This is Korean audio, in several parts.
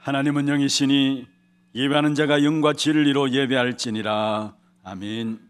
하나님은 영이시니 예배하는 자가 영과 진리로 예배할지니라. 아멘.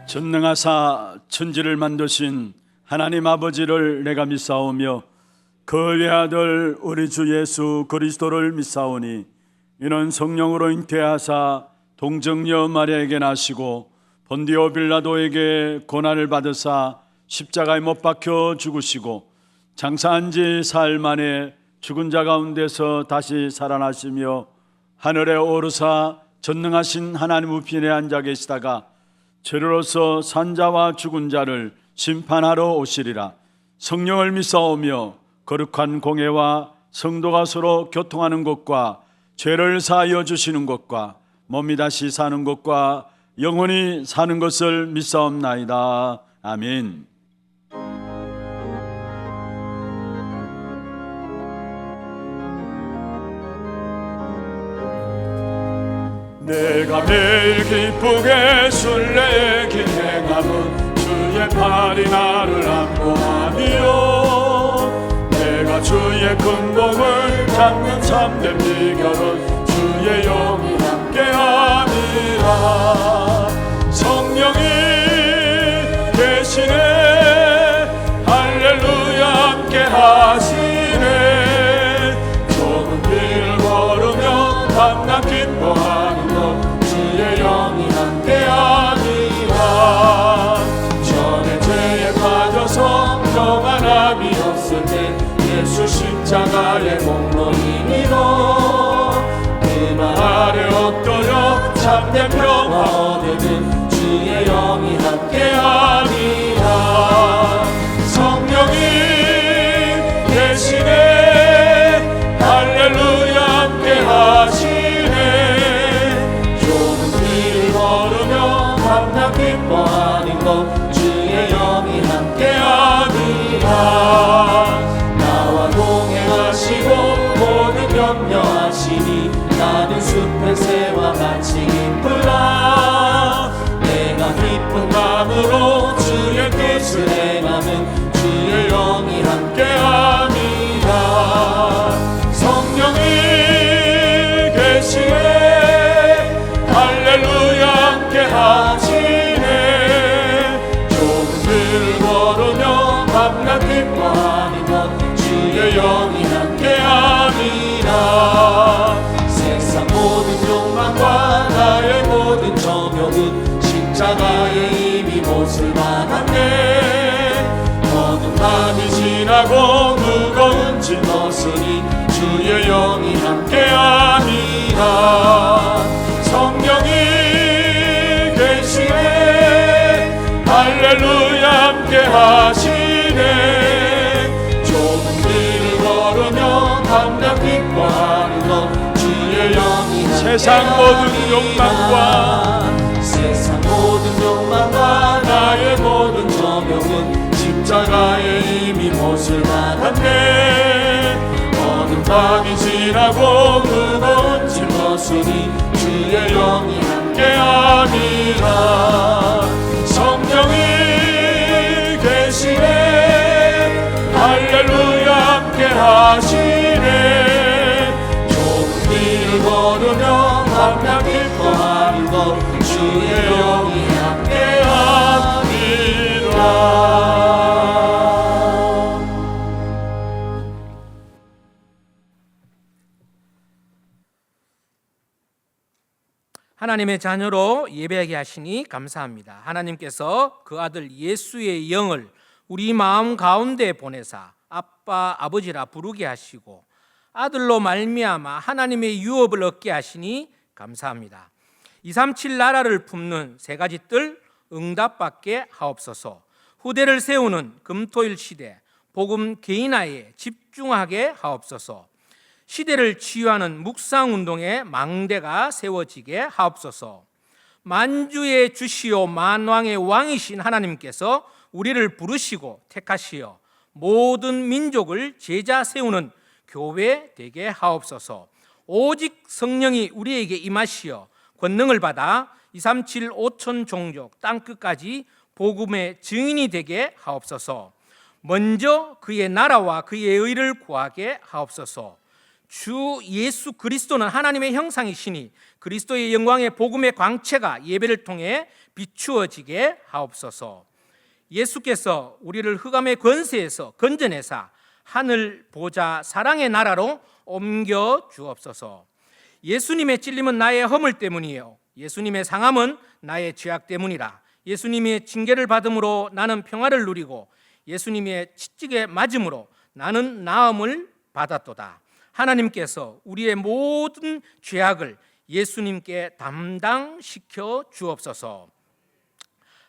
전능하사 천지를 만드신 하나님 아버지를 내가 믿사오며 그 외아들 우리 주 예수 그리스도를 믿사오니 이는 성령으로 잉태하사 동정녀 마리아에게 나시고 본디오 빌라도에게 고난을 받으사 십자가에 못 박혀 죽으시고 장사한 지 사흘 만에 죽은 자 가운데서 다시 살아나시며 하늘에 오르사 전능하신 하나님 우편에 앉아 계시다가 죄로서 산자와 죽은 자를 심판하러 오시리라. 성령을 믿사오며 거룩한 공회와 성도가 서로 교통하는 것과 죄를 사하여 주시는 것과 몸이 다시 사는 것과 영원히 사는 것을 믿사옵나이다. 아멘. 내가 매일 기쁘게 순례의 길 행함은 주의 팔이 나를 안보하며 내가 주의 큰 복을 잡는 참된 비결은 주의 영이 함께함이라. 성령이 계시네 할렐루야 함께하시네. 좁은 길을 걸으며 밤낮 기뻐하는 주의 영이 함께하니라. 전에 죄에 빠져서 평안함이 없을 때 예수 십자가의 공로이니로 그만 아래 엎드려 참된 평화 얻으는 주의 영이 함께하니라. 성령이 계시네 할렐루야 함께하시네. 밤낮 기뻐하는 것 주의 영이 함께하니라. 나와 동행하시고 모든 염려하시니 나는 숲의 새와 같이 기쁘라. 내가 기쁜 마음으로 주의 뜻을 행하면 주의 영이 함께하니라. 성령이 계시네 할렐루야 함께하시네. 좁은 길을 걸으며 밤낮 기뻐하는 것 주의 영이 함께하니라. 세상 모든 욕망과 나의 모든 정욕은 십자가에 이미 못을 박았네. 어두운 밤이 지나고 무거운 짐 벗으니 주의 영이 함께하니라. 성령이 계시네 할렐루야 함께하시네. 좁은 길을 걸으며 밤낮 기뻐하는 것 주의 영이 세상 모든 욕망과 나의 모든 정욕은 십자가에 이미 못을 박았네. 어두운 밤이 지나고 무거운 짐 벗으니 주의 영이 함께하니라. 성령이 계시네 할렐루야 함께하시네. 좁은 길을 걸으며 밤낮 기뻐하는 것 주의 영이 함께하니라. 하나님의 자녀로 예배하게 하시니 감사합니다. 하나님께서 그 아들 예수의 영을 우리 마음 가운데 보내사 아빠 아버지라 부르게 하시고 아들로 말미암아 하나님의 유업을 얻게 하시니 감사합니다. 237 나라를 품는 세 가지 뜰 응답받게 하옵소서. 후대를 세우는 금토일 시대 복음 개인화에 집중하게 하옵소서. 시대를 치유하는 묵상운동의 망대가 세워지게 하옵소서. 만주의 주시오 만왕의 왕이신 하나님께서 우리를 부르시고 택하시어 모든 민족을 제자 세우는 교회 되게 하옵소서. 오직 성령이 우리에게 임하시어 권능을 받아 237 5천 종족 땅끝까지 복음의 증인이 되게 하옵소서. 먼저 그의 나라와 그의 의를 구하게 하옵소서. 주 예수 그리스도는 하나님의 형상이시니 그리스도의 영광의 복음의 광채가 예배를 통해 비추어지게 하옵소서. 예수께서 우리를 흑암의 권세에서 건져내사 하늘 보좌 사랑의 나라로 옮겨 주옵소서. 예수님의 찔림은 나의 허물 때문이요 예수님의 상함은 나의 죄악 때문이라. 예수님의 징계를 받음으로 나는 평화를 누리고 예수님의 채찍에 맞음으로 나는 나음을 받았도다. 하나님께서 우리의 모든 죄악을 예수님께 담당시켜 주옵소서.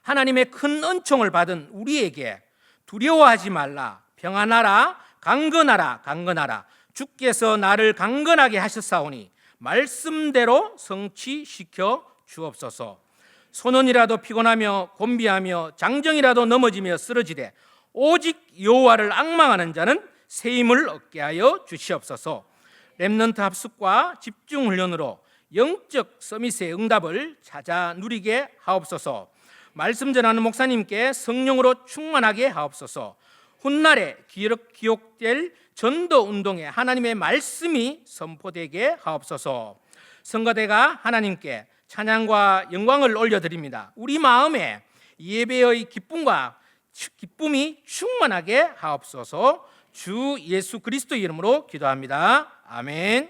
하나님의 큰 은총을 받은 우리에게 두려워하지 말라, 평안하라, 강건하라, 강건하라. 주께서 나를 강건하게 하셨사오니 말씀대로 성취시켜 주옵소서. 소년이라도 피곤하며 곤비하며 장정이라도 넘어지며 쓰러지되 오직 여호와를 앙망하는 자는 새 힘을 얻게 하여 주시옵소서. 렘넌트 합숙과 집중 훈련으로 영적 서밋의 응답을 찾아 누리게 하옵소서. 말씀 전하는 목사님께 성령으로 충만하게 하옵소서. 훗날에 기록될 전도 운동에 하나님의 말씀이 선포되게 하옵소서. 성가대가 하나님께 찬양과 영광을 올려드립니다. 우리 마음에 예배의 기쁨이 충만하게 하옵소서. 주 예수 그리스도 이름으로 기도합니다. 아멘.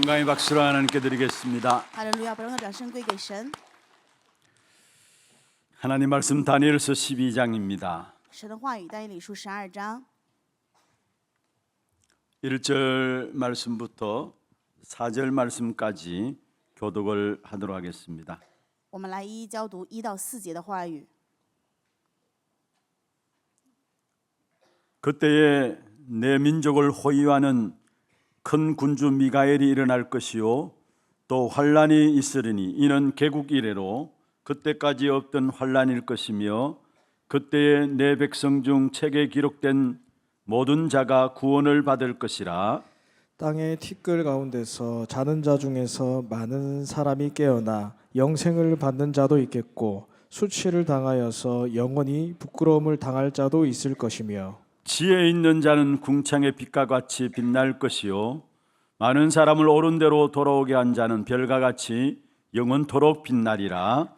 영광의 박수를 하나님께 드리겠습니다. 哈利路亚！把荣耀掌声归给神。 하나님 말씀 다니엘서 12장입니다. 神的话语，但以理书12章 1절 말씀부터 4절 말씀까지 교독을 하도록 하겠습니다. 我们来一一教读1到4节的话语。 그때에 내 민족을 호위하는 큰 군주 미가엘이 일어날 것이요 또 환란이 있으리니 이는 개국 이래로 그때까지 없던 환란일 것이며 그때에 내 백성 중 책에 기록된 모든 자가 구원을 받을 것이라. 땅의 티끌 가운데서 자는 자 중에서 많은 사람이 깨어나 영생을 받는 자도 있겠고 수치를 당하여서 영원히 부끄러움을 당할 자도 있을 것이며 지혜 있는 자는 궁창의 빛과 같이 빛날 것이요 많은 사람을 옳은 대로 돌아오게 한 자는 별과 같이 영원토록 빛나리라.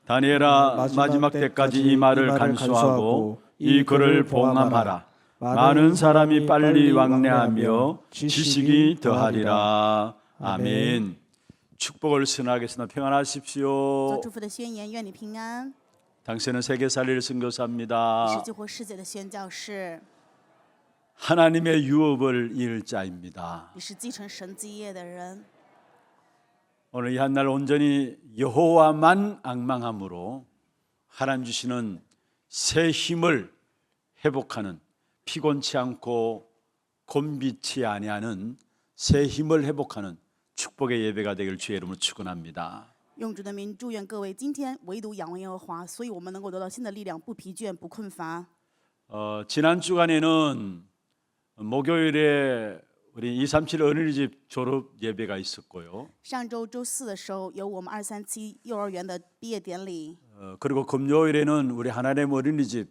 다니엘아 마지막 때까지 이 말을 간수하고 이 글을 봉함하라. 많은 사람이 빨리 왕래하며 지식이 더하리라. 아멘. 축복을 선하겠습니다. 做 평안하십시오. 祝福的宣言，愿你平安。 당신은 세계살리를 你是 선교사입니다. 救活世界的宣教士， 하나님의 유업을 이을 자입니다. 你是继承神基业的人。 오늘 이 한날 온전히 여호와만 앙망함으로 하나님 주시는 새 힘을 회복하는 피곤치 않고 곤비치 아니하는 새 힘을 회복하는 축복의 예배가 되길 주의 이름으로 축원합니다. 用主的名祝愿各位今天唯独仰望耶和华，所以我们能够得到新的力量，不疲倦，不困乏。 지난 주간에는 목요일에 우리 237 어린이집 졸업 예배가 있었고요. 上周周4的时候，有我们237幼儿园的毕业典礼。 그리고 금요일에는 우리 하나님 어린이집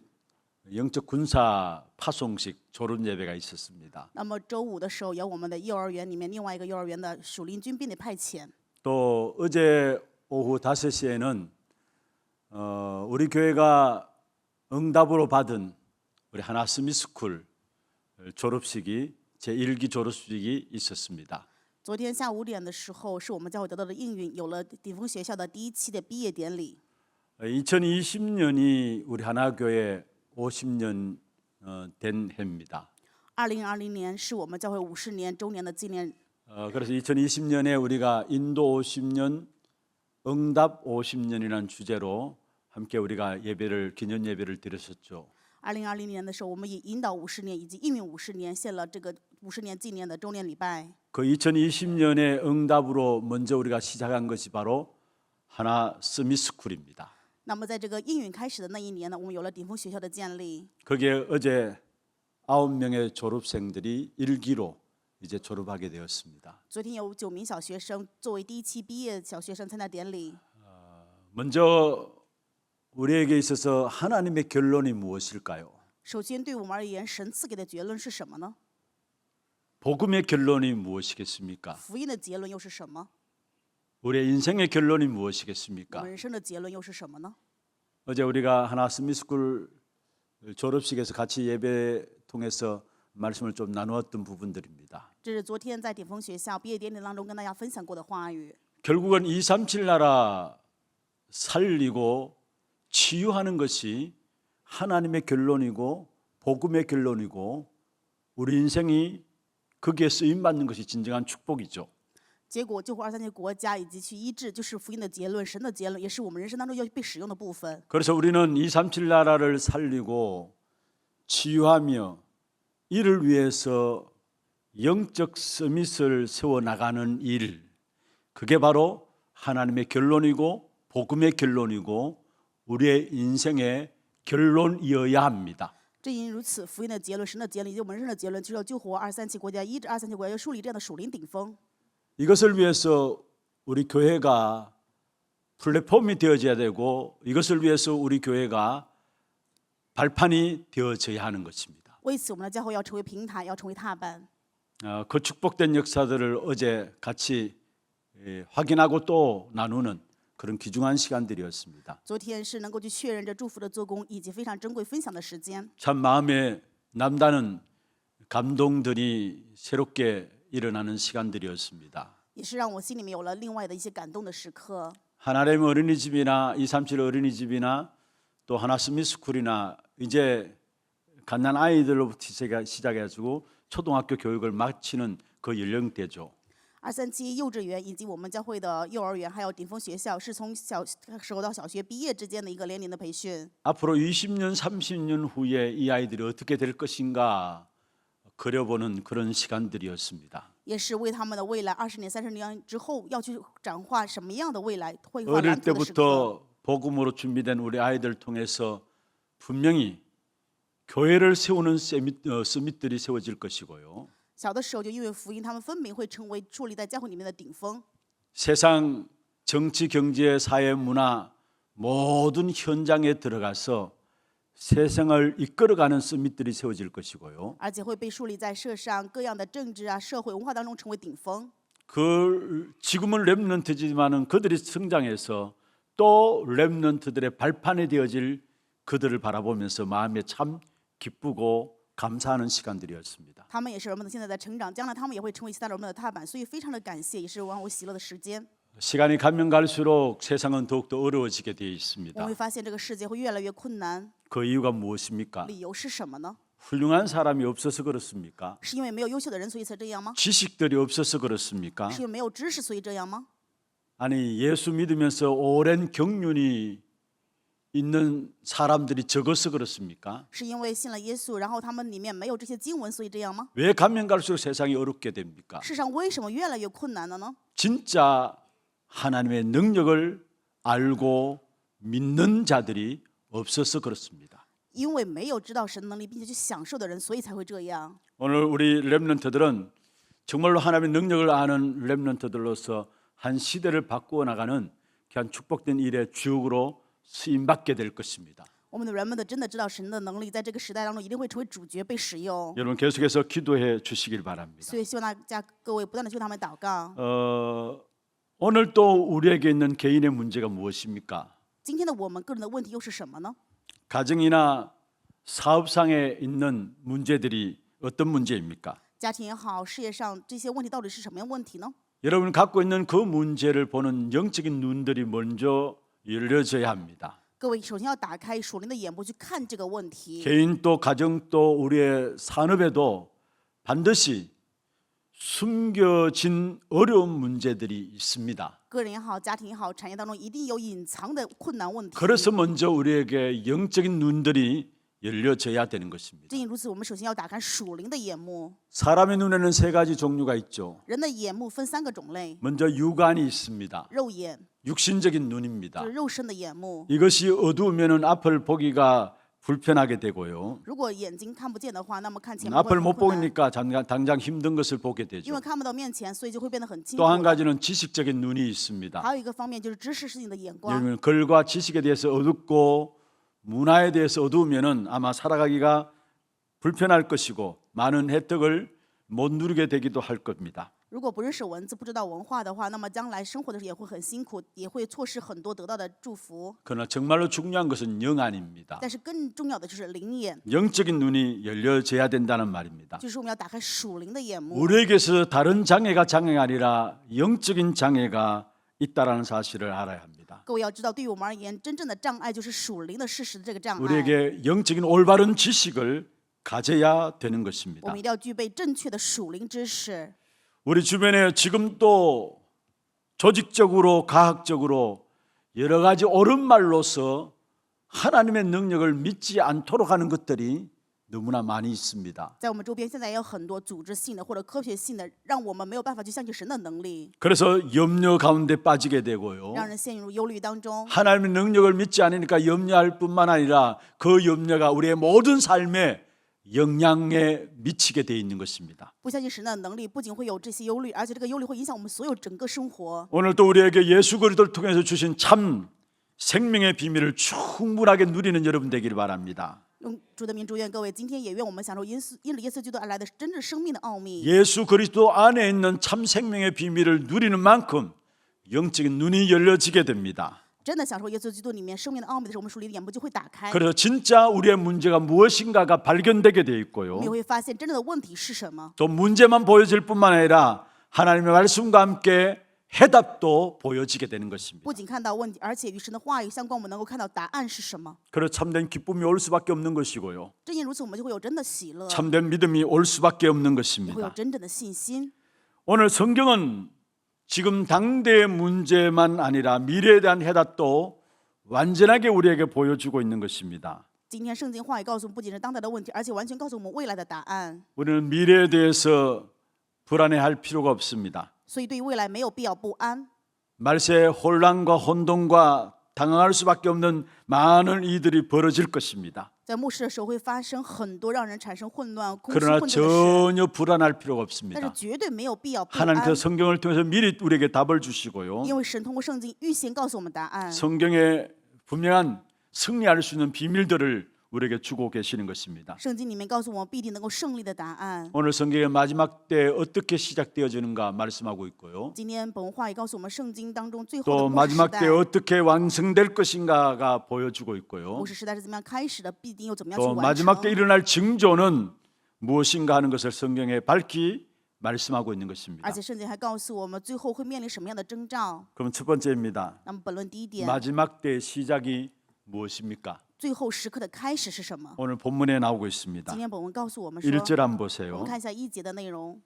영적 군사 파송식 졸업 예배가 있었습니다. 那么周5的时候，有我们的幼儿园里面另外一个幼儿园的属灵军兵的派遣。 또 어제 오후 5시에는 우리 교회가 응답으로 받은 우리 하나 스미스쿨 졸업식이 제1기 졸업식이 있었습니다. 昨天下午5点的时候，是我们教会得到的应允，有了顶峰学校的第1期的毕业典礼。 2020년이 우리 하나교회 50년 된 해입니다. 2020年是我们教会50年周年的纪念。 그래서 2020년에 우리가 인도 50년, 응답 50년이라는 주제로 함께 우리가 기념 예배를 드렸었죠. 2020年的时候，我们以引导50年以及应允50年，献了这个50年纪念的周年礼拜。 그 2020년의 응답으로 먼저 우리가 시작한 것이 바로 하나 스미스쿨입니다. 那么在这个应允开始的那一年呢，我们有了顶峰学校的建立。 거기에 어제 9명의 졸업생들이 1기로 이제 졸업하게 되었습니다. 昨天有9名小学生作为第1期毕业小学生参加典礼。 먼저 우리에게 있어서 하나님의 결론이 무엇일까요? 首先，对我们而言，神赐给的结论是什么呢？ 복음의 결론이 무엇이겠습니까? 福音的结论又是什么？ 우리의 인생의 결론이 我 무엇이겠습니까? 们人生的结论又是什么呢？ 어제 우리가 하나 스미스쿨 졸업식에서 같이 예배 통해서 말씀을 좀 나누었던 부분들입니다. 这是昨天在顶峰学校毕业典礼当中跟大家分享过的话语。 결국은 237 나라 살리고 치유하는 것이 하나님의 결론이고 복음의 결론이고 우리 인생이 거기에 쓰임 받는 것이 진정한 축복이죠. 结果救活237国家以及去医治，就是福音的结论，神的结论，也是我们人生当中要被使用的部分。 그래서 우리는 237 나라를 살리고 치유하며 이를 위해서 영적 서밋을 세워 나가는 일, 그게 바로 하나님의 결론이고 복음의 결론이고 우리의 인생의 결론이어야 합니다. 正因如此，福音的结论、神的结论以及我们人生的结论，就是要救活237国家，医治237国家，要树立这样的属灵顶峰。 이것을 위해서 우리 교회가 플랫폼이 되어져야 되고 이것을 위해서 우리 교회가 발판이 되어져야 하는 것입니다. 为此，我们的教会要成为平台，要成为踏板。 그 축복된 역사들을 어제 같이 확인하고 또 나누는 그런 귀중한 시간들이었습니다. 昨天是能够去确认这祝福的做工，以及非常珍贵分享的时间。 참 마음에 남다른 감동들이 새롭게 일어나는 시간들이었습니다. 也是让我心里面有了另外的一些感动的时刻。 하나님 어린이집이나 237 어린이집이나 또 하나 스미스쿨이나 이제 갓난 아이들로부터 시작해가지고 초등학교 교육을 마치는 그 연령대죠. 237幼稚园以及我们教会的幼儿园，还有顶峰学校，是从小时候到小学毕业之间的一个年龄的培训。 앞으로 20년, 30년 후에 이 아이들이 어떻게 될 것인가 그려보는 그런 시간들이었습니다. 也是为他们的未来20年、30年之后要去展化什么样的未来，绘画 어릴 蓝图的时刻。 때부터 복음으로 준비된 우리 아이들 통해서 분명히 교회를 세우는 서밋들이 세워질 것이고요. 小的时候就因为福音，他们分明会成为矗立在教会里面的顶峰。 세상 정치, 경제, 사회, 문화 모든 현장에 들어가서 세상을 이끌어가는 서밋들이 세워질 것이고요. 而且会被树立在社上各样的政治啊、社会文化当中成为顶峰。 그 지금은 렘넌트지만은 그들이 성장해서 또 렘넌트들의 발판이 되어질 그들을 바라보면서 마음에 참 기쁘고 감사하는 시간들이었습니다. 他们也是人们的现在在成长，将来他们也会成为其他人们的踏板，所以非常的感谢，也是让我喜乐的时间。 시간이 가면 갈수록 세상은 더욱더 어려워지게 되어 我 있습니다. 会发现这个世界会越来越困难， 그 이유가 무엇입니까? 理由是什么呢？ 훌륭한 사람이 없어서 그렇습니까? 是因为没有优秀的人，所以才这样吗？ 지식들이 없어서 그렇습니까? 是因为没有知识，所以这样吗？ 아니 예수 믿으면서 오랜 경륜이 있는 사람들이 적어서 그렇습니까? 是因为信了耶稣，然后他们里面没有这些经文，所以这样吗？ 왜 가면 갈수록 세상이 어렵게 됩니까? 世上为什么越来越困难了呢？ 진짜 하나님의 능력을 알고 믿는 자들이 없어서 그렇습니다. 因为没有知道神的能力，并且去享受的人，所以才会这样。 오늘 우리 렘넌트들은 정말로 하나님의 능력을 아는 렘넌트들로서 한 시대를 바꾸어 나가는 귀한 축복된 일의 주역으로 쓰임받게 될 것입니다. 我们的人们真的知道神的能力，在这个时代当中一定会成为主角被使用。 여러분 계속해서 기도해 주시길 바랍니다. 所以希望大家各位不断的去为他们祷告。 오늘 또 우리에게 있는 개인의 문제가 무엇입니까? 今天的我们个人的问题又是什么呢？ 가정이나 사업상에 있는 문제들이 어떤 문제입니까? 家庭也好，事业上这些问题到底是什么样问题呢？ 여러분 갖고 있는 그 문제를 보는 영적인 눈들이 먼저 열려져야 합니다. 各位首先要打开属灵的眼部去看这个问题。 개인도 가정도 우리의 산업에도 반드시 숨겨진 어려운 문제들이 있습니다. 个人也好，家庭也好，产业当中一定有隐藏的困难问题。 그래서 먼저 우리에게 영적인 눈들이 열려져야 되는 것입니다. 正因如此，我们首先要打开属灵的眼目。 사람의 눈에는 세 가지 종류가 있죠. 人的眼目分3个种类， 먼저 육안이 있습니다. 肉眼 육신적인 눈입니다. 就是肉身的眼目。 이것이 어두우면은 앞을 보기가 불편하게 되고요. 如果眼睛看不见的话，那么看前面会 앞을 很 못 困难， 보니까 당장 힘든 것을 보게 因 되죠. 为看不到面前，所以就会变得很辛苦 또 한 了。 가지는 지식적인 눈이 있습니다. 还有一个方面就是知识事情的眼光。 여러분 글과 지식에 대해서 어둡고 문화에 대해서 어두우면은 아마 살아가기가 불편할 것이고 많은 혜택을 못 누리게 되기도 할 겁니다. 如果不认识文字，不知道文化的话，那么将来生活的时候也会很辛苦，也会错失很多得到的祝福。 그러나 정말로 중요한 것은 영안입니다. 但是更重要的就是灵眼， 영적인 눈이 열려져야 된다는 말입니다. 就是我们要打开属灵的眼目。 우리에게서 다른 장애가 장애가 아니라 영적인 장애가 있다라는 사실을 알아야 합니다. 各位要知道，对于我们而言，真正的障碍就是属灵的事实的这个障碍。 우리에게 영적인 올바른 지식을 가져야 되는 我 것입니다. 们一定要具备正确的属灵知识。 우리 주변에 지금 또 조직적으로 과학적으로 여러 가지 옳은 말로서 하나님의 능력을 믿지 않도록 하는 것들이 너무나 많이 있습니다. 在我们周边，现在也有很多组织性的或者科学性的，让我们没有办法去相信神的能力， 그래서 염려 가운데 빠지게 되고요. 让人陷入忧虑当中。 하나님의 능력을 믿지 않으니까 염려할 뿐만 아니라 그 염려가 우리의 모든 삶에 영향에 미치게 돼 있는 것입니다. 不相信神的能力，不仅会有这些忧虑，而且这个忧虑会影响我们所有整个生活。 오늘 또 우리에게 예수 그리스도를 통해서 주신 참 생명의 비밀을 충분하게 누리는 여러분 되기를 바랍니다. 用主的名祝愿各位，今天也愿我们享受因着耶稣基督而来的真正生命的奥秘。 예수 그리스도 안에 있는 참 생명의 비밀을 누리는 만큼 영적인 눈이 열려지게 됩니다. 真的享受耶稣基督里面生命的奥秘的时候，我们属灵的眼目就会打开， 그래서 진짜 우리의 문제가 무엇인가가 발견되게 돼 我 있고요. 们也会发现真正的问题是什么。 또 문제만 보여질 뿐만 아니라 하나님의 말씀과 함께 해답도 보여지게 되는 것입니다. 不仅看到问题，而且与神的话语相关，我们能够看到答案是什么。 그래서 참된 기쁨이 올 수밖에 없는 것이고요. 正因如此，我们就会有真的喜乐， 참된 믿음이 올 수밖에 없는 也会有 것입니다. 真正的信心。 오늘 성경은 지금 당대의 문제만 아니라 미래에 대한 해답도 완전하게 우리에게 보여주고 있는 것입니다. 今天圣经话语告诉我们，不仅是当代的问题，而且完全告诉我们未来的答案。 우리는 미래에 대해서 불안해할 필요가 없습니다. 所以对于未来没有必要不安。 말세에 혼란과 혼동과 당황할 수밖에 없는 많은 일들이 벌어질 것입니다. 在末世的时候会发生很多让人产生混乱、空虚 그러나 混沌的事， 전혀 불안할 필요가 但是 없습니다. 绝对没有必要不安， 하나님께서 성경을 통해서 미리 우리에게 답을 주시고요. 因为神通过圣经预先告诉我们答案。 성경에 분명한 승리할 수 있는 비밀들을 우리에게 주고 계시는 것입니다. 圣经里面告诉我们必定能够胜利的答案。 오늘 성경의 마지막 때 어떻게 시작되어지는가 말씀하고 있고요. 今天本文话语告诉我们，圣经当中最后 또 的末世时 마지막 代 때 ， 어떻게 완성될 것인가가 보여주고 있고요. 末世时代是怎么样开始的，必定又怎么样去 또 完 마지막 때 成。 일어날 징조는 무엇인가 하는 것을 성경에 밝히 말씀하고 있는 것입니다. 而且圣经还告诉我们，最后会面临什么样的征兆。 그럼 첫 번째입니다. 那么本论第一点， 마지막 때의 시작이 무엇입니까? 最后时刻的开始是什么？ 오늘 본문에 나오고 있습니다. 今天本文告诉我们说， 1절 한번 我 보세요. 们看一下1节的内容。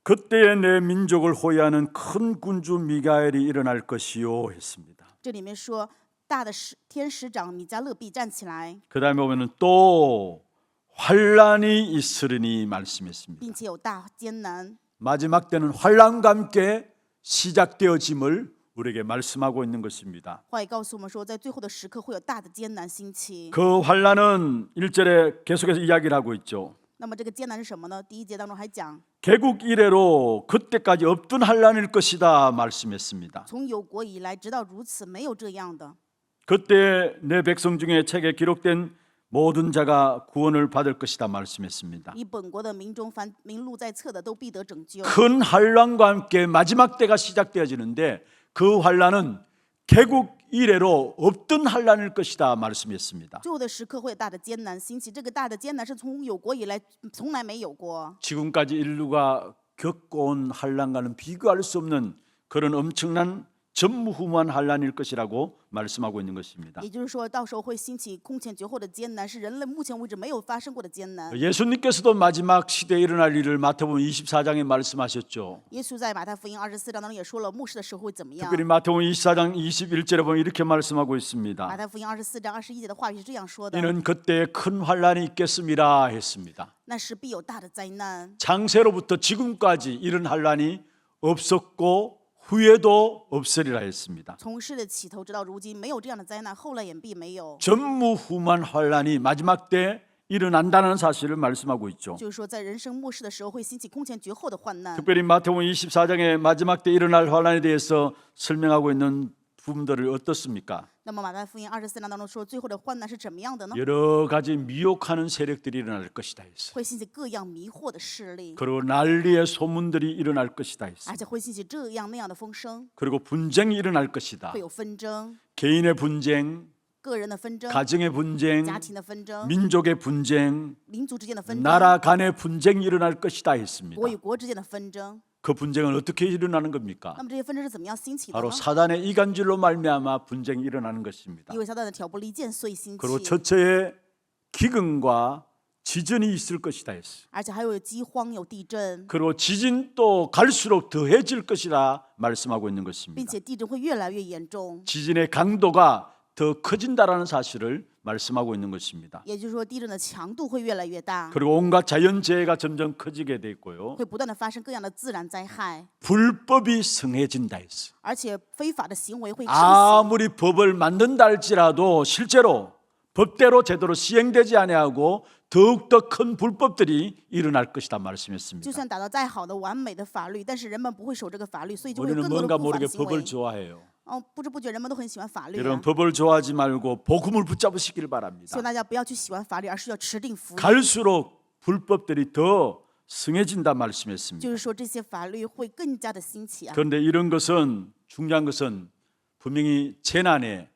그때에 내 민족을 호위하는 큰 군주 미가엘이 일어날 것이요 했습니다. 这里面说，大的天使长米迦勒必站起来， 그 다음에 보면은 또 환란이 있으리니 말씀했습니다. 并且有大艰难。 마지막 때는 환란과 함께 시작되어짐을 우리에게 말씀하고 있는 것입니다. 话语告诉我们说，在最后的时刻会有大的艰难兴起。 그 환란은 1절에 계속해서 이야기를 하고 있죠. 那么这个艰难是什么呢？第一节当中还讲， 개국 이래로 그때까지 없던 환란일 것이다 말씀했습니다. 从有国以来，直到如此，没有这样的。 그때 내 백성 중에 책에 기록된 모든 자가 구원을 받을 것이다 말씀했습니다. 以本国的民中，凡名录在册的，都必得拯救。 큰 환란과 함께 마지막 때가 시작되어지는데 그 환란은 개국 이래로 없던 환란일 것이다 말씀했습니다. 最后的时刻会有大的艰难兴起，这个大的艰难是从有国以来从来没有过。 지금까지 인류가 겪어온 환란과는 비교할 수 없는 그런 엄청난 전무후무한 환란일 것이라고 말씀하고 있는 것입니다. 也就是说，到时候会兴起空前绝后的艰难，是人类目前为止没有发生过的艰难。 예수님께서도 마지막 시대에 일어날 일을 마태복음 24장에 말씀하셨죠. 耶稣在马太福音24章当中也说了，末世的时候会怎么样？ 특별히 마태복음 24장 21절에 보면 이렇게 말씀하고 있습니다. 马太福音24章21节的话语是这样说的： 이는 그때에 큰 환란이 있겠습니다 했습니다. 那时必有大的灾难。 창세로부터 지금까지 이런 환란이 없었고 후에도 없으리라 했습니다. 从世的起头直到如今，没有这样的灾难，后来也必没有。 전무후무한 환란이 마지막 때 일어난다는 사실을 말씀하고 있죠. 就是说，在人生末世的时候，会兴起空前绝后的患难。 특별히 마태복음 24장의 마지막 때 일어날 환란에 대해서 설명하고 있는 부분들을 어떻습니까? 那么马太福音24章当中说，最后的患难是怎么样的呢？ 여러 가지 미혹하는 세력들이 일어날 것이다 했어요. 会兴起各样迷惑的势力， 그리고 난리의 소문들이 일어날 것이다 했어요. 而且会兴起这样那样的风声， 그리고 분쟁이 일어날 것이다. 会有纷争， 개인의 분쟁, 个人的纷争， 가정의 분쟁, 家庭的纷争， 민족의 분쟁, 民族之间的纷争， 나라 간의 분쟁이 일어날 것이다 했습니다. 国与国之间的纷争。 그 분쟁은 어떻게 일어나는 겁니까? 那么这些纷争是怎么样兴起的 바로 呢？ 사단의 이간질로 말미암아 분쟁이 일어나는 것입니다. 因为撒旦的挑拨离间，所以兴 그리고 起， 처처에 기근과 지진이 있을 것이다 했어요. 而且还有饥荒、有地震， 그리고 지진도 갈수록 더해질 것이라 말씀하고 있는 并 것입니다. 且地震会越来越严重。 지진의 강도가 더 커진다라는 사실을 말씀하고 있는 것입니다. 也就是说，地震的强度会越来越大， 그리고 온갖 자연재해가 점점 커지게 돼 있고요. 会不断的发生各样的自然灾害， 불법이 성해진다 했어요. 而且非法的行为会盛行。 아무리 법을 만든다 할지라도 실제로 법대로 제대로 시행되지 아니하고 더욱더 큰 불법들이 일어날 것이다 就 말씀했습니다. 算打造再好的完美的法律，但是人们不会守这个法律，所以就会有 우리는 更多的 뭔가 不法 모르게 的行 법을 为。 좋아해요. 不知不觉人们都很喜欢法律、 여러분 啊。 법을 좋아하지 말고 복음을 붙잡으시길 希 바랍니다. 望大家不要去喜欢法律，而是要持定福音。 갈수록 불법들이 더 성해진다 말씀했습니다. 就是说，这些法律会更加的兴起啊。 그런데 이런 것은 중요한 것은 분명히 재난의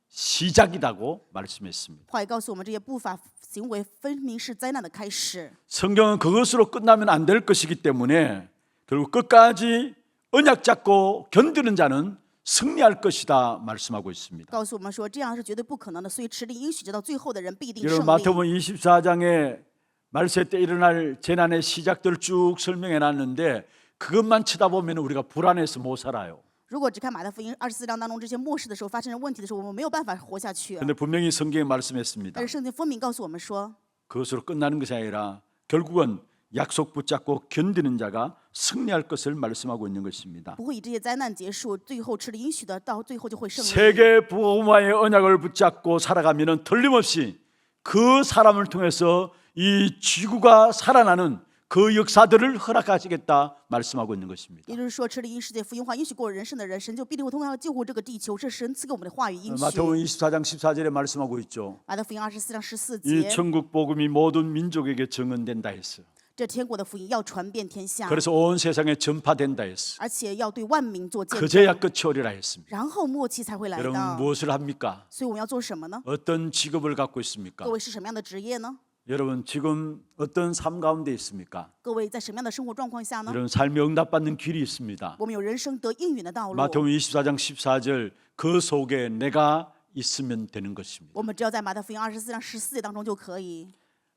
시작이라고 말씀했습니다. 话也告诉我们，这些不法行为分明是灾难的开始。 성경은 그것으로 끝나면 안 될 것이기 때문에 결국 끝까지 언약 잡고 견디는 자는 승리할 것이다 말씀하고 있습니다. 告诉我们说这样是绝对不可能的，所以持定应许直到最后的人必定 여러분 胜利。 마태복음 24장에 말세 때 일어날 재난의 시작들을 쭉 설명해 놨는데 그것만 쳐다보면 우리가 불안해서 못 살아요. 如果只看马太福音24章当中这些末世的时候发生的问题的时候，我们没有办法活下去。 그런데 분명히 성경에 말씀했습니다. 但是圣经分明告诉我们说， 그것으로 끝나는 것이 아니라 결국은 약속 붙잡고 견디는 자가 승리할 것을 말씀하고 있는 것입니다. 不会以这些灾难结束，最后吃了应许的，到最后就会胜利。 세계 복음화의 언약을 붙잡고 살아가면은 틀림없이 그 사람을 통해서 이 지구가 살아나는 그 역사들을 허락하시겠다 말씀하고 있는 것입니다. 也就是说，吃了因世界福音化应许过人生的人，神就必定会通过他救护这个地球，这是神赐给我们的话语应许。 마태복음 24장 14절에 말씀하고 있죠. 马太福音24章14 이 节， 천국 복음이 모든 민족에게 증언된다 했어. 这天国的福音要传遍天下， 그래서 온 세상에 전파된다 했어. 而且要对万民做见证， 그제야 끝이 오리라 했습니다. 然后末期才会来 여러분 到。 무엇을 합니까? 所以我们要做什么呢？ 어떤 직업을 갖고 있습니까? 各位是什么样的职业呢？ 여러분 지금 어떤 삶 가운데 있습니까? 各位在什么样的生活状况下呢？ 여러분 삶이 응답받는 길이 있습니다. 我们有人生得应允的道路， 마태복음 24장 14절 그 속에 내가 있으면 되는 것입니다. 我们只要在马太福音24章14节当中就可以。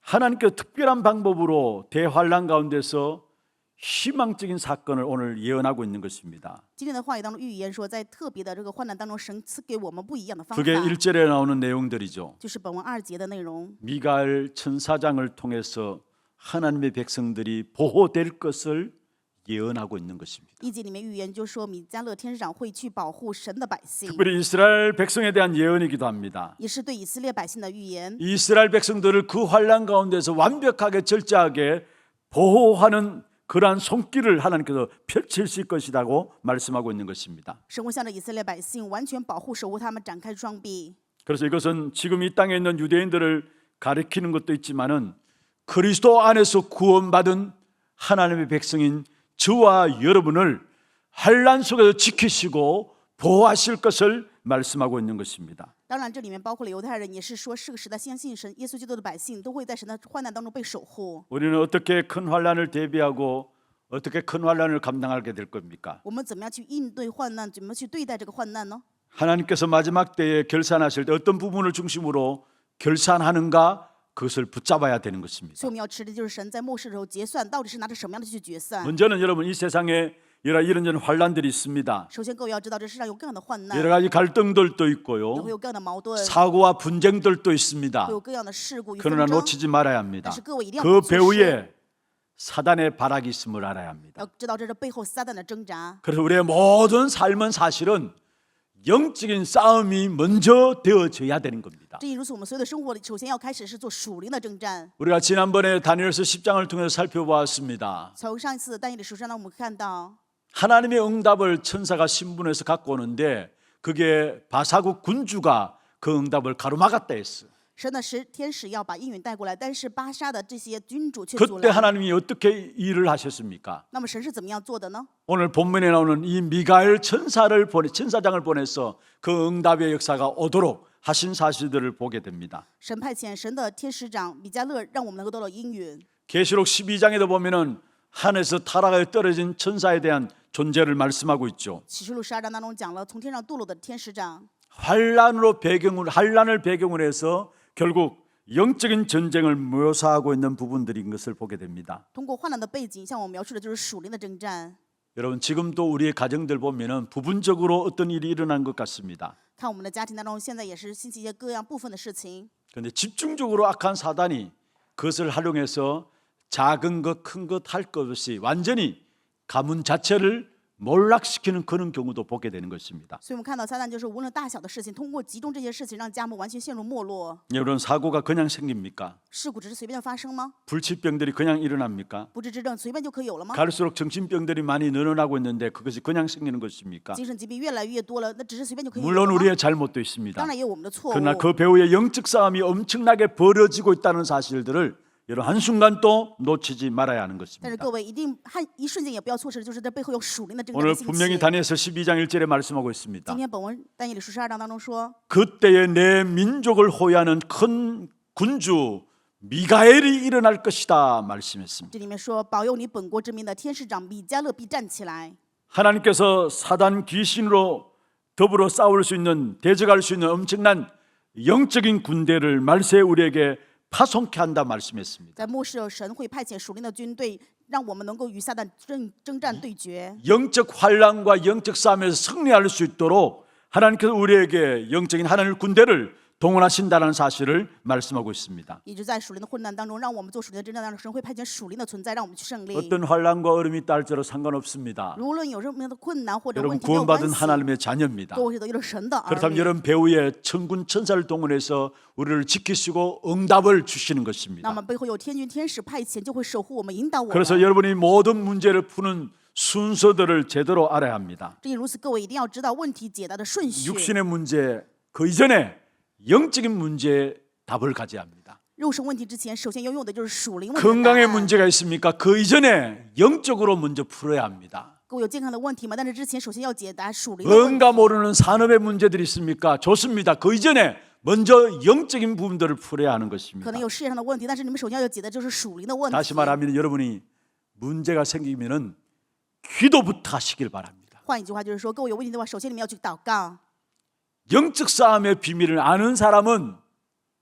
하나님께서 특별한 방법으로 대환란 가운데서 희망적인 사건을 오늘 예언하고 있는 것입니다. 今天的话语当中预言说，在特别的这个患难当中，神赐给我们不一样的方法， 그게 1절에 나오는 내용들이죠. 就是本文2节的内容。 미가엘 천사장을 통해서 하나님의 백성들이 보호될 것을 예언하고 있는 것입니다. 1节里面预言就说，米迦勒天使长会去保护神的百姓， 특별히 이스라엘 백성에 대한 예언이기도 합니다. 也是对以色列百姓的预言。 이스라엘 백성들을 그 환란 가운데서 완벽하게 절제하게 보호하는 그러한 손길을 하나님께서 펼치실 것이라고 말씀하고 있는 것입니다. 神会向着以色列百姓完全保护守护他们，展开双臂。 그래서 이것은 지금 이 땅에 있는 유대인들을 가리키는 것도 있지만은 그리스도 안에서 구원받은 하나님의 백성인 저와 여러분을 환란 속에서 지키시고 보호하실 것을 말씀하고 있는 것입니다. 当然，这里面包括了犹太人，也是说是个时代相信神耶稣基督的百姓都会在神的患难当中被守护。 우리는 어떻게 큰 환란을 대비하고 어떻게 큰 환란을 감당하게 될 겁니까? 我们怎么样去应对患难？怎么去对待这个患难呢？ 하나님께서 마지막 때에 결산하실 때 어떤 부분을 중심으로 결산하는가 그것을 붙잡아야 되는 것입니다. 所以我们要吃的就是神在末世的时候结算，到底是拿着什么样的去决算？ 먼저는 여러분 이 세상에 이런저런 환란들이 있습니다. 首先，各位要知道，这世上有各样的患难， 여러 가지 갈등들도 也 있고요. 会有各样的矛盾， 사고와 분쟁들도 있습니다. 会有各样的事故与纷 그러나 争。 놓치지 말아야 합니다. 但是各位一定要 그 不错 배후에 사단의 발악이 있음을 알아야 합니다. 要知道这是背后撒旦的挣扎。 그래서 우리의 모든 삶은 사실은 영적인 싸움이 먼저 되어져야 되는 겁니다. 正因如此，我们所有的生活里，首先要开始是做属灵的征战。 우리가 지난번에 다니엘서 10장을 통해서 살펴보았습니다. 从上一次但以理书上呢，我们看到 하나님의 응답을 천사가 신분해서 갖고 오는데 그게 바사국 군주가 그 응답을 가로막았다 했어. 神的天使要把应允带过来，但是巴沙的这些君主却阻 그때 拦。 하나님이 어떻게 일을 하셨습니까? 那么神是怎么样做的呢？ 오늘 본문에 나오는 이 미가엘 천사장을 보내서 그 응답의 역사가 오도록 하신 사실들을 보게 됩니다. 神派遣神的天使长米迦勒，让我们能够得到应允。 계시록 12장에도 보면은 하늘에서 타락하여 떨어진 천사에 대한 존재를 말씀하고 있죠. 启示录12章当中讲了从天上堕落的天使长， 환란을 배경으로 해서 결국 영적인 전쟁을 묘사하고 있는 부분들인 것을 보게 됩니다. 通过患难的背景向我们描述的就是属灵的征战。 여러분 지금도 우리의 가정들 보면은 부분적으로 어떤 일이 일어난 것 같습니다. 看我们的家庭当中，现在也是兴起一些各样部分的事情。 그런데 집중적으로 악한 사단이 그것을 활용해서 작은 것, 큰 것 할 것 없이 완전히 가문 자체를 몰락시키는 그런 경우도 보게 되는 것입니다. 所以我们看到撒旦就是无论大小的事情，通过集中这些事情，让家门完全陷入没落。 여러분 사고가 그냥 생깁니까? 事故只是随便的发生吗？ 불치병들이 그냥 일어납니까? 不治之症随便就可以有了吗？ 갈수록 정신병들이 많이 늘어나고 있는데 그것이 그냥 생기는 것입니까? 精神疾病越来越多了，那只是随便就可以有了 물론 吗？ 우리의 잘못도 있습니다. 当然也有我们的错误。 그러나 그 배후에 영적 싸움이 엄청나게 벌어지고 있다는 사실들을 여러분 한순간도 놓치지 말아야 하는 但是 것입니다. 各位一瞬间也不要错失，就是这背后有属灵的征战 오늘 的兴 분명히 起。 다니엘서 12장 1절에 말씀하고 있습니다. 今天本文但以理书12章当中说， 그때에 내 민족을 호위하는 큰 군주 미가엘이 일어날 것이다 말씀했습니다. 这里面说，保佑你本国之民的天使长米迦勒必站起来。 하나님께서 사단 귀신으로 더불어 싸울 수 있는, 대적할 수 있는 엄청난 영적인 군대를 말세에 우리에게 파송케 한다 말씀했습니다. 在末世，神会派遣属灵的军队，让我们能够与撒旦征战对决。 영적 환란과 영적 싸움에서 승리할 수 있도록 하나님께서 우리에게 영적인 하나님의 군대를 동원하신다는 사실을 말씀하고 있습니다. 一直在属灵的混乱当中，让我们做属灵的征战当中，神会派遣属灵的存在，让我们去胜利。 어떤 환란과 어려움이 있다 할지라도 상관없습니다. 无论有任何的困难或者 여러분 问题，没有关 구원받은 系， 하나님의 자녀입니다. 都是都有神的儿 그렇다면 女。 여러분 배후에 천군 천사를 동원해서 우리를 지키시고 응답을 주시는 那 것입니다. 么背后有天君天使派遣，就会守护我们，引导我们。 그래서 여러분이 모든 문제를 푸는 순서들을 제대로 알아야 합니다. 正因如此，各位一定要知道问题解答的顺序。 육신의 문제 그 이전에 영적인 문제에 답을 가져야 합니다. 肉身问题之前，首先拥有的就是属灵问题的答 건강에 案。 문제가 있습니까? 그 이전에 영적으로 먼저 풀어야 합니다. 各位有健康的问题吗？但是之前首先要解答属灵的问题。 뭔가 모르는 산업의 문제들이 있습니까? 좋습니다. 그 이전에 먼저 영적인 부분들을 풀어야 하는 可 것입니다. 能有事业上的问题，但是你们首先要解的就是属灵的问题。 다시 말하면 여러분이 문제가 생기면은 기도부터 하시길 바랍니다. 换一句话就是说，各位有问题的话，首先你们要去祷告。 영적 싸움의 비밀을 아는 사람은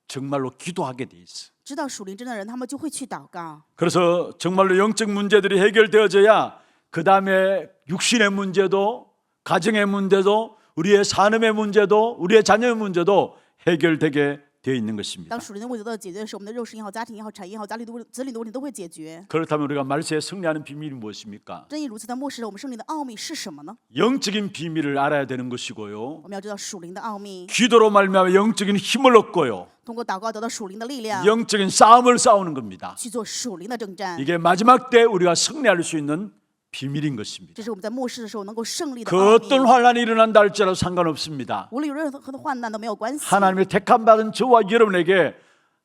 정말로 기도하게 돼 있어. 知道属灵真的人，他们就会去祷告。 그래서 정말로 영적 문제들이 해결되어져야 그 다음에 육신의 문제도, 가정의 문제도, 우리의 산업의 문제도, 우리의 자녀의 문제도 해결되게 되어 있는 것입니다. 当属灵的问题得到解决的时候，我们的肉身也好、家庭也好、产业也好、子女的问题都会解决。 그렇다면 우리가 말세에 승리하는 비밀이 무엇입니까? 正因如此，在末世我们胜利的奥秘是什么呢？ 영적인 비밀을 알아야 되는 것이고요. 我们要知道属灵的奥秘， 기도로 말미암아 영적인 힘을 얻고요. 通过祷告得到属灵的力量， 영적인 싸움을 싸우는 겁니다. 去做属灵的征战。 이게 마지막 때 우리가 승리할 수 있는 비밀인 것입니다. 这是我们在末世的时候能够胜利的 그 奥 어떤 秘。 환란이 일어난다 할지라도 상관없습니다. 无论有任何的患难都没有关系。 하나님의 택함 받은 저와 여러분에게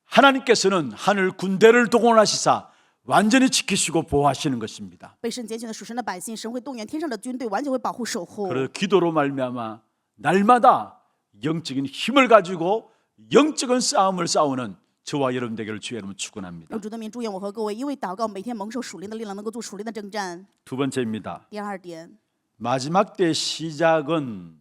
하나님께서는 하늘 군대를 동원하시사 완전히 지키시고 보호하시는 것입니다. 被神拣选的属神的百姓，神会动员天上的军队，完全会保护守护。 그래서 기도로 말미암아 날마다 영적인 힘을 가지고 영적인 싸움을 싸우는 저와 여러분 되기를 주의 이름으로 축원합니다. 用主的名祝愿我和各位，因为祷告每天蒙受属灵的力量，能够做属灵的征战。 두 번째입니다. 第二点， 마지막 때 시작은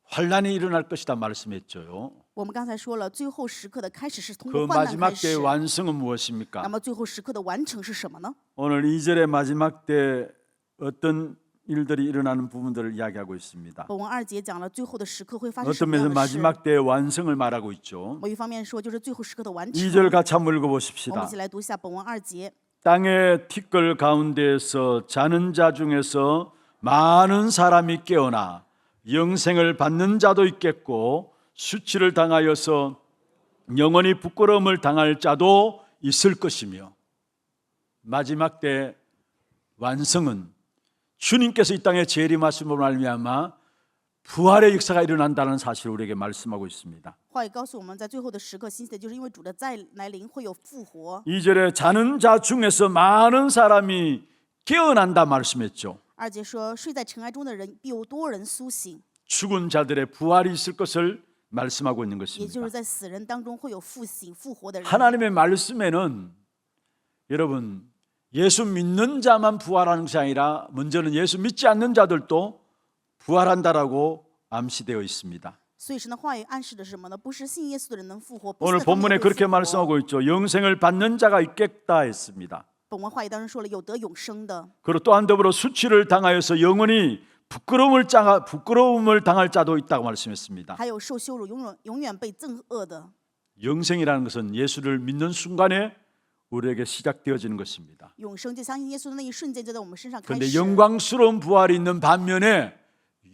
환란이 일어날 것이다 말씀했죠. 我们刚才说了，最后时刻的开始是通 그 过患难 마지막 开始 때의 。 완성은 那 무엇입니까? 么最后时刻的完成是什么呢？ 오늘 2절의 마지막 때 어떤 일들이 일어나는 부분들을 이야기하고 있습니다. 本文2节讲了最后的时刻会发生什 어떤 么样 면에서 的事。 마지막 때의 완성을 말하고 있죠. 某一方面说，就是最后时刻的完成。 2절 같이 한번 我们 읽어보십시다. 一起来读一下本文2节。 땅의 티끌 가운데에서 자는 자 중에서 많은 사람이 깨어나 영생을 받는 자도 있겠고 수치를 당하여서 영원히 부끄러움을 당할 자도 있을 것이며 마지막 때 완성은 주님께서 이 땅에 재림하심으로 말미암아 부활의 역사가 일어난다는 사실을 우리에게 말씀하고 있습니다. 话语告诉我们，在最后的时刻，欣喜的就是因为主的再来临会有复活。 2절에 자는 자 중에서 많은 사람이 깨어난다 말씀했죠. 2节说，睡在尘埃中的人必有多人苏醒， 죽은 자들의 부활이 있을 것을 말씀하고 있는 也就 것입니다. 是在死人当中会有复醒复活的人。 하나님의 말씀에는 여러분 예수 믿는 자만 부활하는 것이 아니라 먼저는 예수 믿지 않는 자들도 부활한다라고 암시되어 있습니다. 所以神的话语暗示的是什么呢？不是信耶稣的人能复活，不 오늘 是他们 본문에 也会 그렇게 复活。 말씀하고 있죠. 영생을 받는 자가 있겠다 했습니다. 本文话语当中说了，有得永生的， 그리고 또한 더불어 수치를 당하여서 영원히 부끄러움을 당할 자도 있다고 말씀했습니다. 还有受羞辱、永远被憎恶的。 영생이라는 것은 예수를 믿는 순간에 우리에게 시작되어지는 것입니다. 永生就相信耶稣的那一瞬间就在我们身上开 그런데 始。 영광스러운 부활이 있는 반면에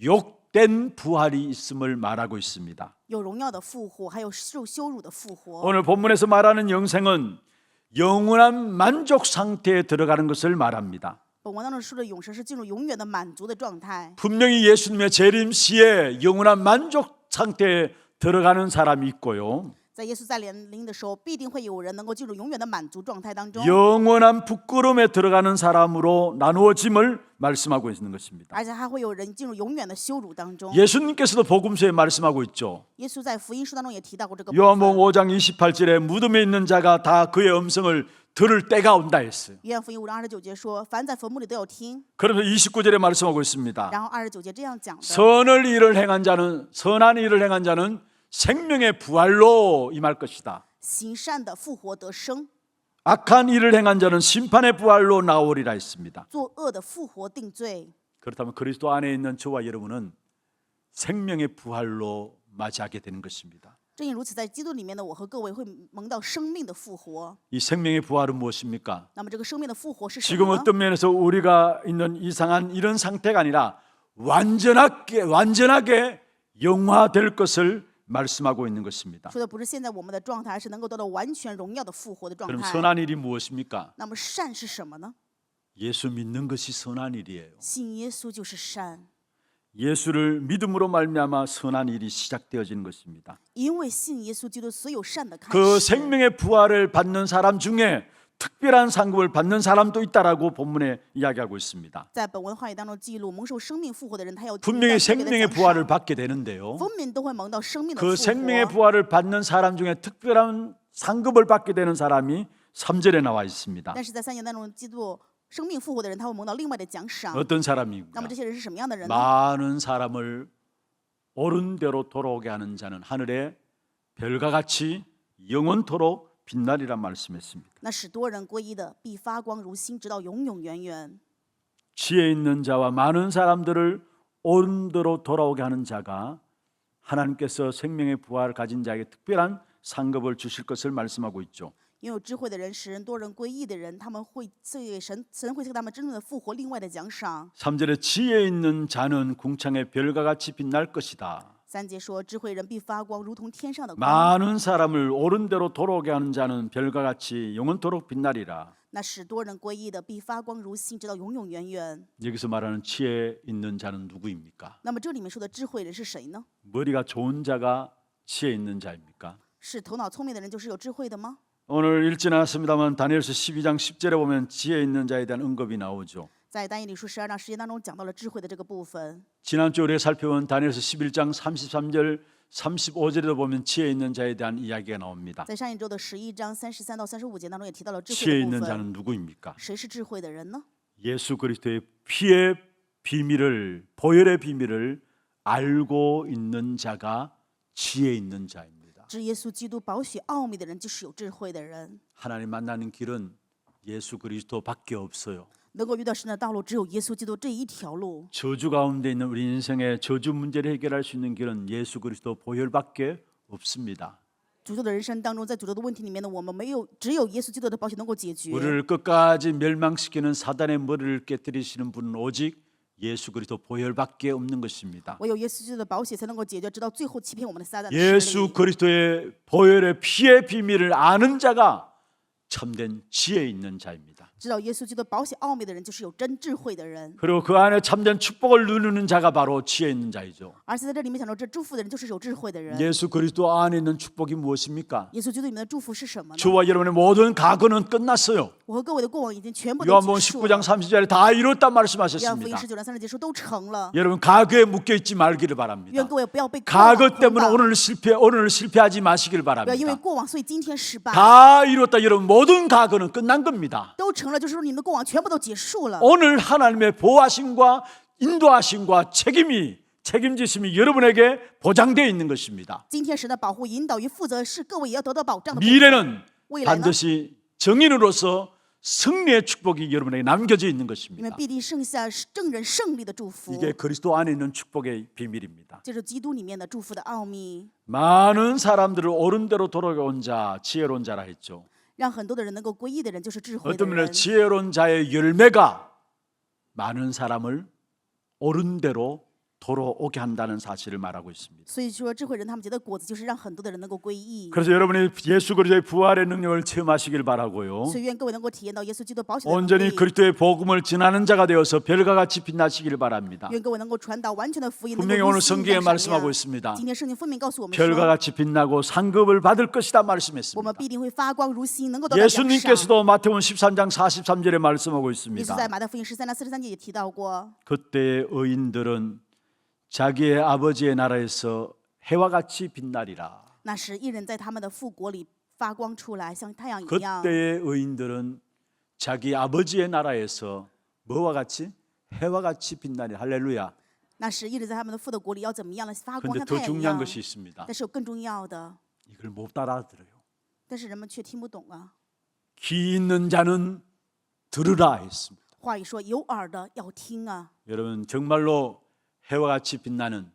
욕된 부활이 있음을 말하고 있습니다. 有荣耀的复活，还有受羞辱的复活。 오늘 본문에서 말하는 영생은 영원한 만족 상태에 들어가는 것을 말합니다. 本文当中说的永生是进入永远的满足的状态。 분명히 예수님의 재림 시에 영원한 만족 상태에 들어가는 사람이 있고요. 在耶稣再临的时候，必定会有人能够进入永远的满足状态当中， 영원한 부끄러움에 들어가는 사람으로 나누어짐을 말씀하고 있는 것입니다. 而且还会有人进入永远的羞辱当中。 예수님께서도 복음서에 말씀하고 있죠. 耶稣在福音书当中也提到过这个部 요한복음 分。 5장 28절에 무덤에 있는 자가 다 그의 음성을 들을 때가 온다 했어요. 约翰福音5章29节说：“凡在坟墓里都有听。 그러면서 29절에 말씀하고 있습니다. 然后29节这样讲的： 선한 일을 행한 자는 생명의 부활로 임할 것이다. 行善的复活得生， 악한 일을 행한 자는 심판의 부활로 나오리라 했습니다. 作恶的复活定罪。 그렇다면 그리스도 안에 있는 저와 여러분은 생명의 부활로 맞이하게 되는 것입니다. 正因如此，在基督里面的我和各位会蒙到生命的复活。 이 생명의 부활은 무엇입니까? 那么这个生命的复活是什 지금 么呢？ 어떤 면에서 우리가 있는 이상한 이런 상태가 아니라 완전하게 영화될 것을 말씀하고 있는 것입니다. 说的不是现在我们的状态，而是能够得到完全荣耀的复活的状 그럼 态。 선한 일이 무엇입니까? 那么善是什么呢？ 예수 믿는 것이 선한 일이에요. 信耶稣就是善， 예수를 믿음으로 말미암아 선한 일이 시작되어지는 것입니다. 因为信耶稣基督，所有善的开 그 始。 생명의 부활을 받는 사람 중에 특별한 상급을 받는 사람도 있다라고 본문에 이야기하고 있습니다. 在本文话语当中记录，蒙受生命复活的人，他有 분명히 特别的 생명의 奖 부활을 赏， 받게 되는데요. 分明都会蒙到生命的 그 复 생명의 活。 부활을 받는 사람 중에 특별한 상급을 받게 되는 사람이 3절에 나와 있습니다. 但是在3节当中记录生命复活的人，他会蒙到另外的奖赏。 어떤 那 사람입니까? 么这些人是什么样的人呢？ 많은 사람을 옳은 대로 돌아오게 하는 자는 하늘의 별과 같이 영원토록 빛나리라 말씀했습니다. 那使多人归依的，必发光如星，直到永永远远。 지혜 있는 자와 많은 사람들을 옳은 대로 돌아오게 하는 자가 하나님께서 생명의 부활을 가진 자에게 특별한 상급을 주실 것을 말씀하고 있죠. 拥有智慧的人，使人多人归依的人，他们会赐给神会赐给他们真正的复活，另外的奖赏。 3절에 지혜 있는 자는 궁창의 별과 같이 빛날 것이다. 3节说，智慧人必发光，如同天上的光。 많은 사람을 옳은 대로 돌아오게 하는 자는 별과 같이 영원토록 빛나리라. 那使多人归依的，必发光如星，直到永永远远。 여기서 말하는 지혜 있는 자는 누구입니까? 那么这里面说的智慧人是谁呢？ 머리가 좋은 자가 지혜 있는 자입니까? 是头脑聪明的人就是有智慧的吗？ 오늘 읽지는 않았습니다만 다니엘서 12장 10절에 보면 지혜 있는 자에 대한 언급이 나오죠. 在但以理书12章10节当中讲到了智慧的这个部分。 지난주 우리가 살펴본 다니엘서 11장 33절 35절에도 보면 지혜 있는 자에 대한 이야기가 나옵니다. 在上一周的11章33到35节当中也提到了智慧 지혜 的部 있는 分。 자는 누구입니까? 谁是智慧的人呢？ 예수 그리스도의 피의 비밀을 보혈의 비밀을 알고 있는 자가 지혜 있는 자입니다. 知耶稣基督宝血奥秘的人，就是有智慧的人。 하나님 만나는 길은 예수 그리스도밖에 없어요. 能够遇到神的道路，只有耶稣基督这一条路。 저주 가운데 있는 우리 인생의 저주 문제를 해결할 수 있는 길은 예수 그리스도 보혈밖에 없습니다. 诅咒的人生当中，在诅咒的问题里面呢，我们只有耶稣基督的宝血能够解决。 우리를 끝까지 멸망시키는 사단의 머리를 깨뜨리시는 분은 오직 예수 그리스도 보혈밖에 없는 것입니다. 唯有耶稣基督的宝血才能够解决，直到最后欺骗我们的撒旦的势 예수 力。 그리스도의 보혈의 피의 비밀을 아는 자가 참된 지혜 있는 자입니다. 知道耶稣基督宝血奥秘的人，就是有真智慧的人。 그리고 그 안에 참된 축복을 누리는 자가 바로 지혜 있는 자이죠. 而且在这里面讲到，这祝福的人就是有智慧的人。 예수 그리스도 안에 있는 축복이 무엇입니까? 耶稣基督里面的祝福是什么呢？ 저와 여러분의 모든 과거는 끝났어요. 我和各位的过往已经全部都 요한복음 结束 19장 了。 30절에 다 이뤘다 约翰福音 말씀하셨습니다. 19章30节说都成了。 여러분 과거에 묶여 있지 말기를 바랍니다. 愿各位不要被过往 과거 捆 때문에 绑， 오늘 실패하지 마시길 不要因为 바랍니다. 过往所以今天失败。 다 이뤘다. 여러분 모든 과거는 끝난 겁니다. 都成了，就是说你们的过往全部都结束了。 오늘 하나님의 보호하심과 인도하심과 책임지심이 여러분에게 보장되어 있는 것입니다. 今天神的保护、引导与负责是各位也要得到保障的。 미래는 未来呢， 반드시 정인으로서 승리의 축복이 여러분에게 남겨져 있는 你们 것입니다. 必定剩下正人胜利的祝福。 이게 그리스도 안에 있는 축복의 비밀입니다. 这是基督里面的祝福的奥秘， 많은 사람들을 옳은 대로 돌아온 자, 지혜로운 자라 했죠. 让很多的人能够归依的人，就是智慧的 어떤 면에 人。 지혜로운 자의 열매가 많은 사람을 옳은 대로 돌아오게 한다는 사실을 말하고 있습니다. 所以说，智慧人他们结的果子就是让很多的人能够归义。 그래서 여러분이 예수 그리스도의 부활의 능력을 체험하시길 바라고요. 所以愿各位能够体验到耶稣基督宝血的能 온전히 力。 그리스도의 복음을 전하는 자가 되어서 별과 같이 빛나시길 바랍니다. 愿各位能够传导完全的福音，能够 분명히 如 오늘 星一 성경에 样闪 말씀하고 亮。 있습니다. 今天圣经分明告诉我们 별과 说， 같이 빛나고 상급을 받을 것이다 我们 말씀했습니다. 必定会发光如星，能够得到奖赏。 예수님께서도 마태복음 13장 43절에 말씀하고 耶稣 있습니다. 在马太福音13章43节也提到过， 그때 의인들은 자기의 아버지의 나라에서 해와 같이 빛나리라. 那时一人在他们的父国里发光出来，像太阳一样。 그때의 의인들은 자기 아버지의 나라에서 뭐와 같이? 해와 같이 빛나리. 할렐루야. 那时一人在他们的父的国里要怎么样呢？发光 그런데 像 더 太阳一 중요한 样。 것이 있습니다. 但是有更重要的， 이걸 못 알아들어요. 但是人们却听不懂啊。 귀 있는 자는 들으라 했습니다. 话语说有耳的要听啊。 여러분 정말로 해와 같이 빛나는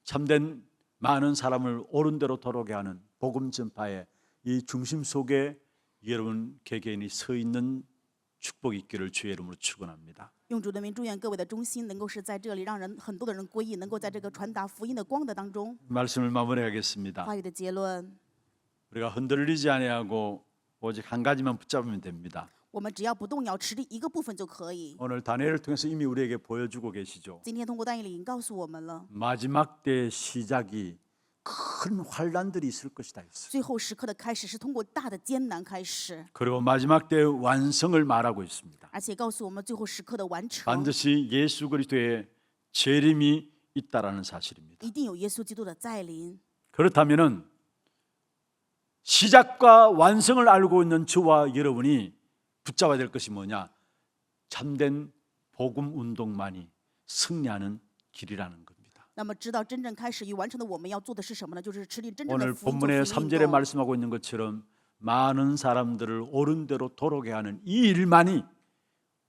참된 많은 사람을 옳은 대로 돌아오게 하는 복음 전파의 이 중심 속에 여러분 개개인이 서 있는 축복이 있기를 주의 이름으로 축원합니다. 用主的名祝愿各位的中心能够是在这里，让很多的人归义，能够在这个传达福音的光的当中。 말씀을 마무리하겠습니다. 话语的结论， 우리가 흔들리지 아니하고 오직 한 가지만 붙잡으면 됩니다. 我们只要不动摇，持立一个部分就可以。 오늘 다니엘을 통해서 이미 우리에게 보여주고 계시죠. 今天通过但以理已经告诉我们了， 마지막 때의 시작이 큰 환란들이 있을 것이다 했어요. 最后时刻的开始是通过大的艰难开始， 그리고 마지막 때의 완성을 말하고 있습니다. 而且告诉我们最后时刻的完成， 반드시 예수 그리스도의 재림이 있다라는 사실입니다. 一定有耶稣基督的再临。 그렇다면은 시작과 완성을 알고 있는 저와 여러분이 붙잡아야 될 것이 뭐냐? 참된 복음 운동만이 승리하는 길이라는 겁니다. 那么，知道真正开始与完成的我们要做的是什么呢？就是持立真正的 오늘 福音做福 본문의 音 3절에 运动。 말씀하고 있는 것처럼 많은 사람들을 옳은 대로 돌아오게 하는 이 일만이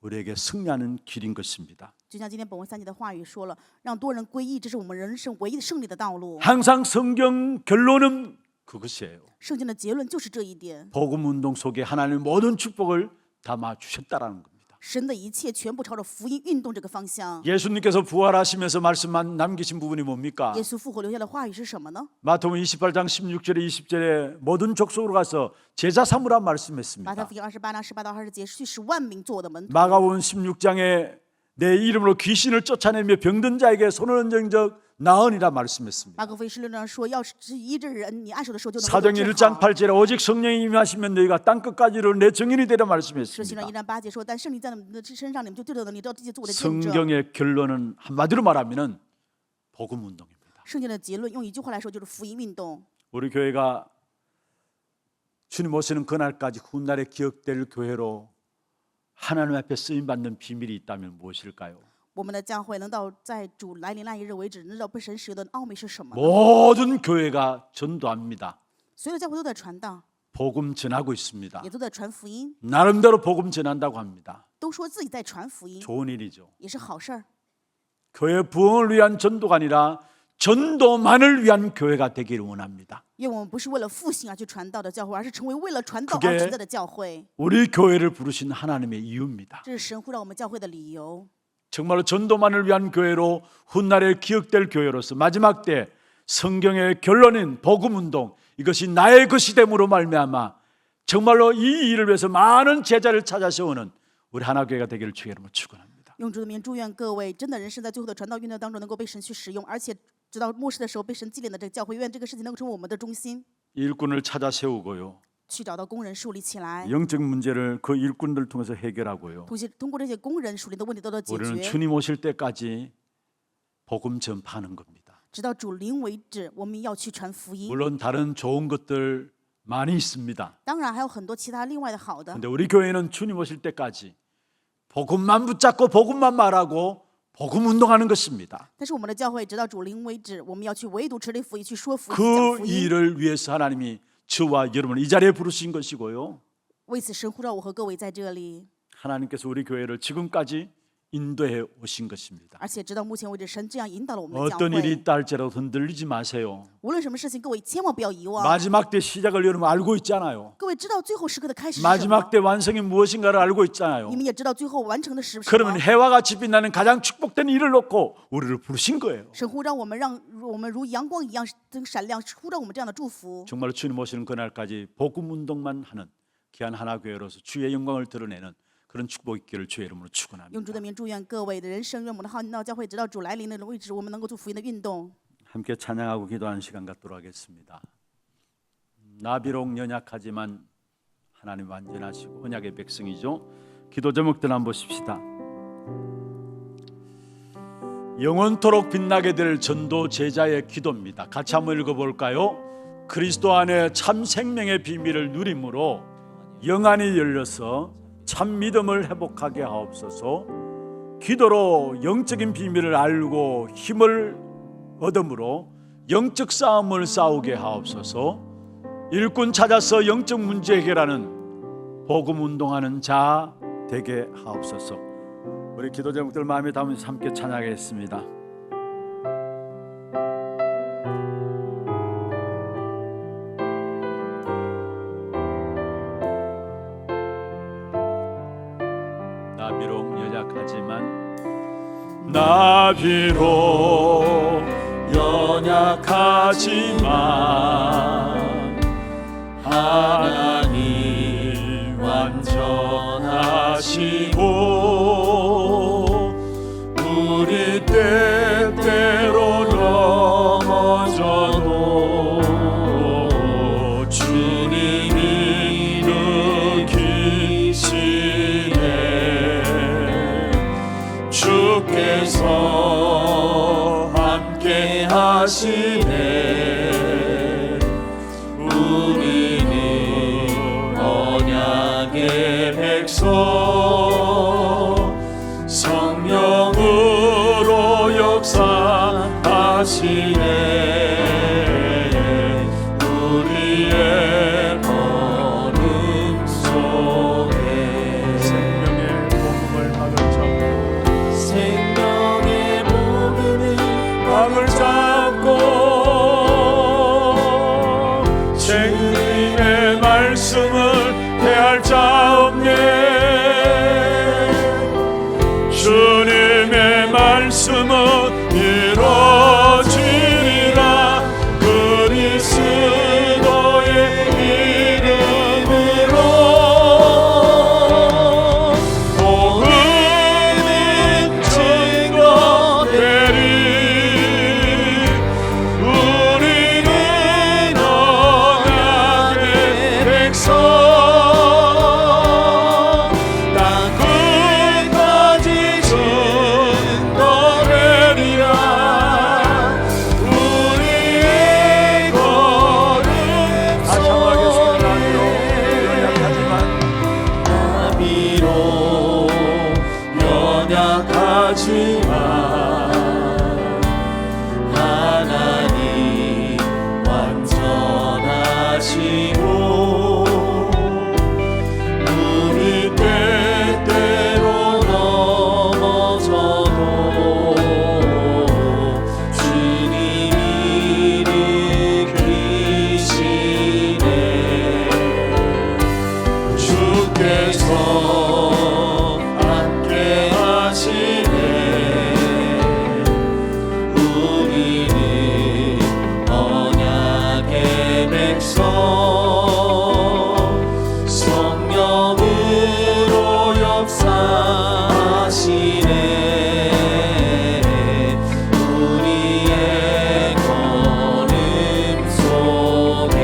우리에게 승리하는 길인 것입니다. 就像今天本文3节的话语说了，让多人归义，这是我们人生唯一的胜利的道路。 항상 성경 결론은 그것이에요. 圣经的结论就是这一点， 복음 운동 속에 하나님의 모든 축복을 담아 주셨다라는 겁니다. 神的一切全部朝着福音运动这个方向。 예수님께서 부활하시면서 말씀만 남기신 부분이 뭡니까? 耶稣复活留下的话语是什么呢？ 마태복음 28장 16절에 20절에 모든 족속으로 가서 제자 삼으라 马太 말씀했습니다. 福音28章18到20节，去使万民做我的门徒。 마가복음 16장에 내 이름으로 귀신을 쫓아내며 병든 자에게 손을 얹은 적 나으니라 말씀했습니다. 马可福音16章说，要是医治人，你按手的时候就能够 사도행 治 1장 好。 8절에 오직 성령이 임하시면 너희가 땅끝까지로 내 증인이 되라 使徒行 말씀했습니다. 传1章8节说，但圣灵在你们的身上，你们就对着能力到地界做我的见证。 성경의 결론은 한마디로 말하면 복음 운동입니다. 圣经的结论用一句话来说就是福音运动。 우리 교회가 주님 오시는 그날까지 훗날에 기억될 교회로 하나님 앞에 쓰임 받는 비밀이 있다면 무엇일까요? 我们的教会能到在主来临那一日为止，能知道被神使用的奥秘是什么呢？ 모든 교회가 전도합니다. 所有的教会都在传道， 복음 전하고 있습니다. 也都在传福音， 나름대로 복음 전한다고 합니다. 都说自己在传福音， 좋은 일이죠. 也是好事儿。 교회 부흥을 위한 전도가 아니라 전도만을 위한 교회가 되기를 원합니다. 因为我们不是为了复兴而去传道的教会，而是成为为了传道 그게 而存在的教会。 우리 교회를 부르신 하나님의 이유입니다. 这是神呼召我们教会的理由。 정말로 전도만을 위한 교회로 훗날에 기억될 교회로서 마지막 때 성경의 결론인 복음 운동, 이것이 나의 것이 됨으로 말미암아 정말로 이 일을 위해서 많은 제자를 찾아 세우는 우리 하나교회가 되기를 주의 이름으로 축원합니다. 用主的名祝愿各位真的人生在最后的传道运动当中能够被神去使用，而且直到末世的时候被神纪念的这个教会，愿这个事情能够成为我们的中心， 일꾼을 찾아 세우고요. 去找到工人树立起来， 영적 문제를 그 일꾼들 통해서 해결하고요. 通过这些工人树立的问题都得解 우리는 决， 주님 오실 때까지 복음 전파하는 겁니다. 直到主临为止，我们要去传福音。 물론 다른 좋은 것들 많이 있습니다. 当然还有很多其他另外的好的， 근데 우리 교회는 주님 오실 때까지 복음만 붙잡고 복음만 말하고 복음 운동하는 것입니다. 但是我们的教会直到主临为止，我们要去唯独持立福音，去说福音、 그 讲福音。 일을 위해서 하나님이 저와 여러분을 이 자리에 부르신 것이고요. 为此，神呼召我和各位在这里。 하나님께서 우리 교회를 지금까지 인도해 오신 것입니다. 而且直到目前为止，神这样引导了我们的教 어떤 일이 会。 있다 할지라도 흔들리지 마세요. 无论什么事情，各位千万不要遗忘。 마지막 때 시작을 여러분 알고 있잖아요. 各位知道最后时刻的开始是什么？ 마지막 때 완성이 무엇인가를 알고 있잖아요. 你们也知道最后完成的是什么？ 그러면 해와 같이 빛나는 가장 축복된 일을 놓고 우리를 부르신 거예요. 神呼召我们，让我们如阳光一样闪亮，呼召我们这样的祝福。 정말로 주님 오시는 그날까지 복음 운동만 하는 귀한 하나교회로서 주의 영광을 드러내는 그런 축복 있기를 주의 이름으로 用主 축원합니다. 的名祝愿各位的人生，愿我们的浩闹教会直到主来临的位置，我们能够做福音的运动。 함께 찬양하고 기도하는 시간 갖도록 하겠습니다. 나 비록 연약하지만 하나님 완전하시고 언약의 백성이죠. 기도 제목들 한번 보십시다. 영원토록 빛나게 될 전도 제자의 기도입니다. 같이 한번 읽어볼까요? 그리스도 안에 참 생명의 비밀을 누림으로 영안이 열려서 참 믿음을 회복하게 하옵소서. 기도로 영적인 비밀을 알고 힘을 얻음으로 영적 싸움을 싸우게 하옵소서. 일꾼 찾아서 영적 문제 해결하는 복음 운동하는 자 되게 하옵소서. 우리 기도 제목들 마음에 담으면서 함께 찬양하겠습니다. 나 비록 연약하지만 나 비록 연약하지만 하나님 완전하시고 우리 때때로 넘어져도 주님이 일으키시네. 주께서 함께 하시네. 우리는 언약의 백성 성령으로 역사하시네. 우리의 걸음 속에 생명의 복음을 막을 잡고 생명의 복음을 막을 잡고 주님의 말씀을 해할 자 없네. 주님의 말씀은 이루어지리라. 그리스도의 이름으로 복음은 증거되리. 우리는 언약의 백성 땅 끝까지 증거되리라. 우리의 걸음 속에 비록 연약하지만 하나님 완전하시고 우리 때때로 넘어져도 주님이 일으키시네. 주께서 함께 하시네. 우리는 언약의 백성 성령으로 역사하시네. 우리의 걸음 속에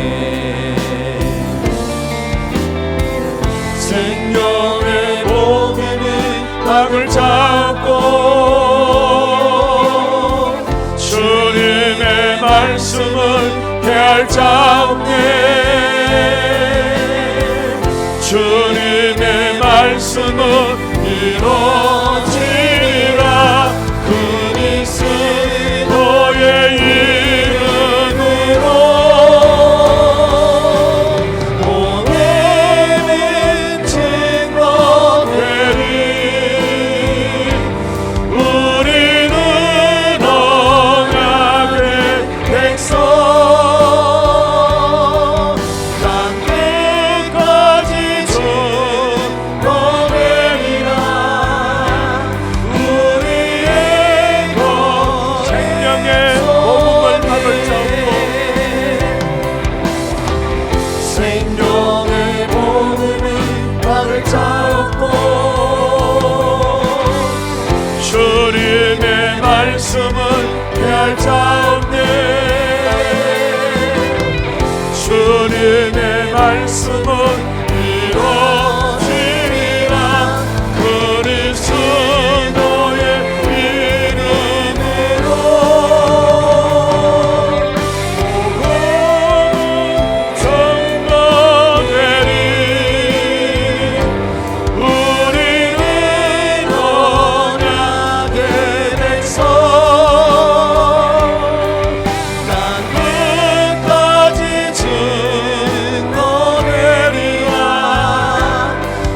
생명의 복음은 막을 잡고 주님의 말씀을 해할 자 없네. 주님의 말씀은 이루어지리라. 그리스도의 이름으로 복음은 증거되리. 말씀은 피할 자 없네. 주님의 말씀은 이루어지리라. 그리스도의 이름으로 복음은 전파되리. 우리는 언약의 백성, 난 끝까지 증거되리라.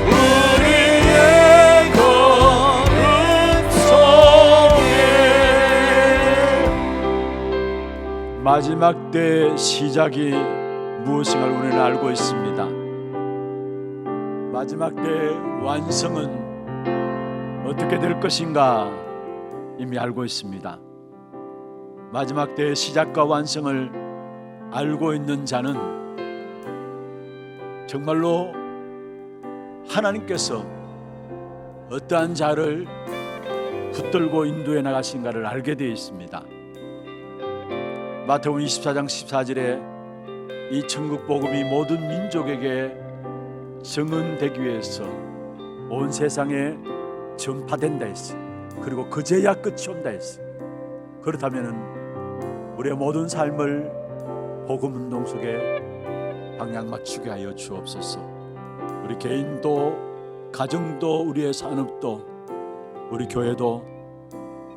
우리의 걸음 속에 마지막 때의 시작이 무엇인가 우리는 알고 있습니다. 마지막 때의 완성은 어떻게 될 것인가 이미 알고 있습니다. 마지막 때의 시작과 완성을 알고 있는 자는 정말로 하나님께서 어떠한 자를 붙들고 인도해 나가신가를 알게 되어 있습니다. 마태복음 24장 14절에 이 천국 복음이 모든 민족에게 증언되기 위해서 온 세상에 전파된다 했어요. 그리고 그제야 끝이 온다 했어요. 그렇다면 우리의 모든 삶을 복음 운동 속에 방향 맞추게 하여 주옵소서. 우리 개인도 가정도 우리의 산업도 우리 교회도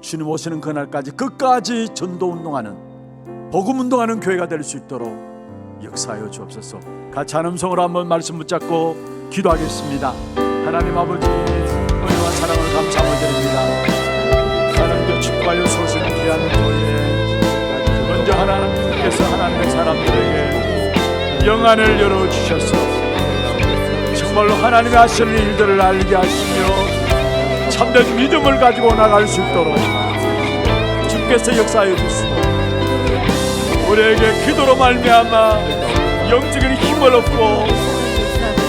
주님 오시는 그날까지 끝까지 전도 운동하는 복음 운동하는 교회가 될 수 있도록 역사하여 주옵소서. 같이 한 음성으로 한번 말씀 붙잡고 기도하겠습니다. 하나님 아버지 은혜와 사랑을 감사하며 드립니다. 하나님께 축복하여 쏘시는 귀한 교회에 먼저 하나님께서 하나님의 사람들에게 영안을 열어주셔서 정말로 하나님의 하시는 일들을 알게 하시며 참된 믿음을 가지고 나갈 수 있도록 주께서 역사하여 주시고 우리에게 기도로 말미암아 영적인 힘을 얻고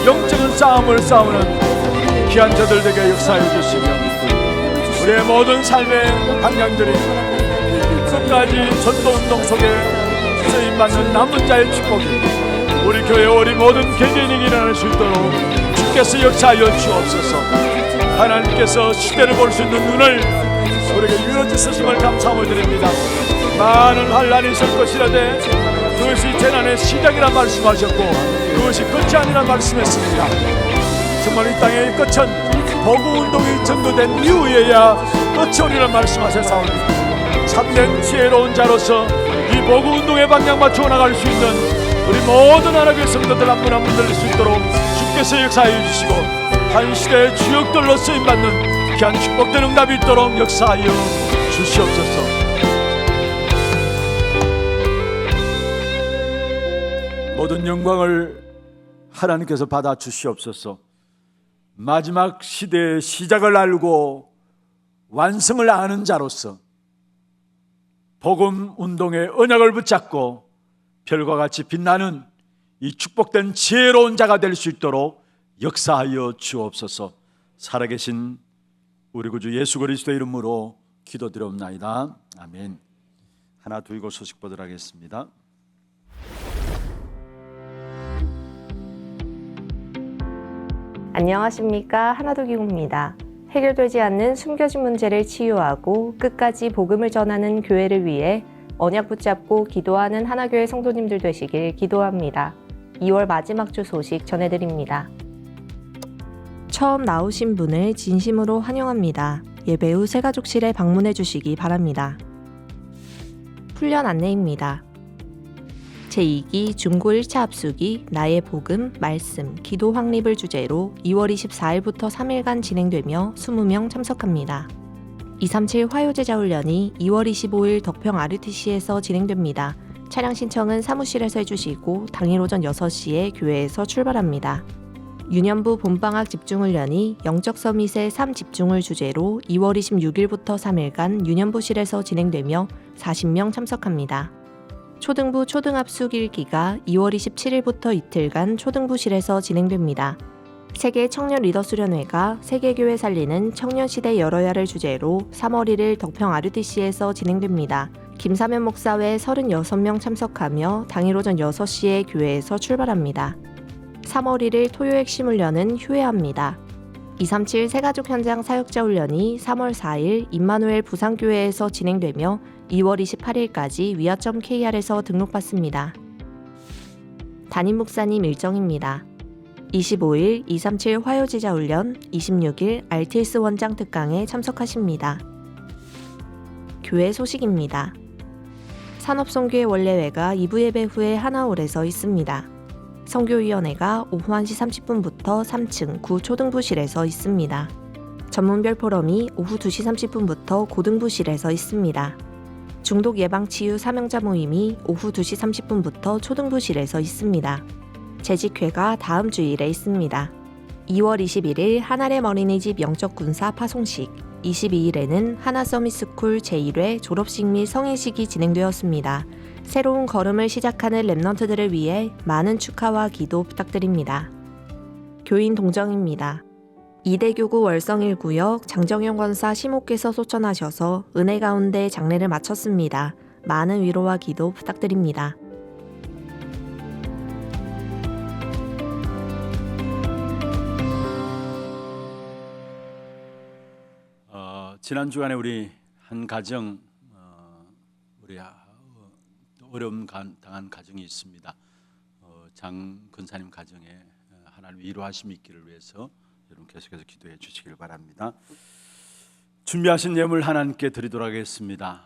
영적인 싸움을 싸우는 귀한 자들에게 역사해 주시며 우리의 모든 삶의 방향들이 끝까지 전도운동 속에 쓰임받는 남은 자의 축복이 우리 교회 우리 모든 개개인에게 일어날 수 있도록 주께서 역사하여 주옵소서. 하나님께서 시대를 볼 수 있는 눈을 우리에게 유어주셨음을 감사하며 드립니다. 많은 환란이 있을 것이라되 그것이 재난의 시작이라 말씀하셨고 그것이 끝이 아니라 말씀했습니다. 정말 이 땅의 끝은 복음운동이 전도된 이후에야 끝이 오리라 말씀하셨사오니 참된 지혜로운 자로서 이 복음운동의 방향 맞추어 나갈 수 있는 우리 모든 하나님의 성도들 한 분 한 분 될 수 있도록 주께서 역사하여 주시고 한 시대의 주역들로 쓰임받는 귀한 축복된 응답이 있도록 역사하여 주시옵소서. 모든 영광을 하나님께서 받아 주시옵소서. 마지막 시대의 시작을 알고 완성을 아는 자로서 복음 운동의 언약을 붙잡고 별과 같이 빛나는 이 축복된 지혜로운 자가 될 수 있도록 역사하여 주옵소서. 살아계신 우리 구주 예수 그리스도의 이름으로 기도드려옵나이다. 아멘. 하나 두고 소식 보도록 하겠습니다. 안녕하십니까, 하나도기구입니다. 해결되지 않는 숨겨진 문제를 치유하고 끝까지 복음을 전하는 교회를 위해 언약 붙잡고 기도하는 하나교회 성도님들 되시길 기도합니다. 2월 마지막 주 소식 전해드립니다. 처음 나오신 분을 진심으로 환영합니다. 예배 후 새가족실에 방문해 주시기 바랍니다. 훈련 안내입니다. 제2기 중고 1차 합숙이 나의 복음, 말씀, 기도 확립을 주제로 2월 24일부터 3일간 진행되며 20명 참석합니다. 237 화요제자 훈련이 2월 25일 덕평 RUTC에서 진행됩니다. 차량 신청은 사무실에서 해주시고 당일 오전 6시에 교회에서 출발합니다. 유년부 봄방학 집중훈련이 영적 서밋의 3집중을 주제로 2월 26일부터 3일간 유년부실에서 진행되며 40명 참석합니다. 초등부 초등합숙 1기가 2월 27일부터 이틀간 초등부실에서 진행됩니다. 세계 청년 리더 수련회가 세계교회 살리는 청년시대 열어야를 주제로 3월 1일 덕평 RUTC에서 진행됩니다. 김사면 목사 외 36명 참석하며 당일 오전 6시에 교회에서 출발합니다. 3월 1일 토요 핵심 훈련은 휴회합니다. 237 새가족 현장 사역자 훈련이 3월 4일 임마누엘 부산교회에서 진행되며 2월 28일까지 위아.kr에서 등록받습니다. 담임 목사님 일정입니다. 25일 237 화요제자 훈련, 26일 RTS 원장 특강에 참석하십니다. 교회 소식입니다. 산업선교회 원례회가 2부 예배 후에 하나홀에서 있습니다. 선교위원회가 오후 1시 30분부터 3층 구초등부실에서 있습니다. 전문별 포럼이 오후 2시 30분부터 고등부실에서 있습니다. 중독 예방 치유 사명자 모임이 오후 2시 30분부터 초등부실에서 있습니다. 재직회가 다음 주일에 있습니다. 2월 21일 하나렘 어린이집 영적 군사 파송식, 22일에는 하나 서밋스쿨 제1회 졸업식 및 성인식이 진행되었습니다. 새로운 걸음을 시작하는 랩넌트들을 위해 많은 축하와 기도 부탁드립니다. 교인 동정입니다. 이대교구 월성 1구역 장정영 권사 심호께서 소천하셔서 은혜 가운데 장례를 마쳤습니다. 많은 위로와 기도 부탁드립니다. 지난 주간에 우리 한 가정 어려움 당한 가정이 있습니다. 장 근사님 가정에 하나님 위로하심이 있기를 위해서 여러분 계속해서 기도해 주시길 바랍니다. 준비하신 예물 하나님께 드리도록 하겠습니다.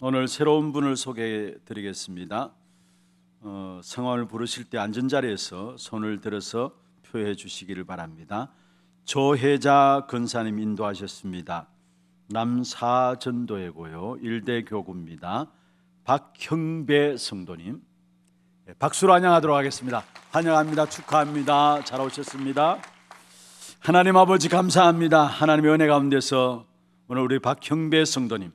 오늘 새로운 분을 소개해 드리겠습니다. 성함을 부르실 때 앉은 자리에서 손을 들어서 표해 주시기를 바랍니다. 조혜자 근사님 인도하셨습니다. 남사전도회고요, 일대교구입니다. 박형배 성도님, 박수로 환영하도록 하겠습니다. 환영합니다. 축하합니다. 잘 오셨습니다. 하나님 아버지 감사합니다. 하나님의 은혜 가운데서 오늘 우리 박형배 성도님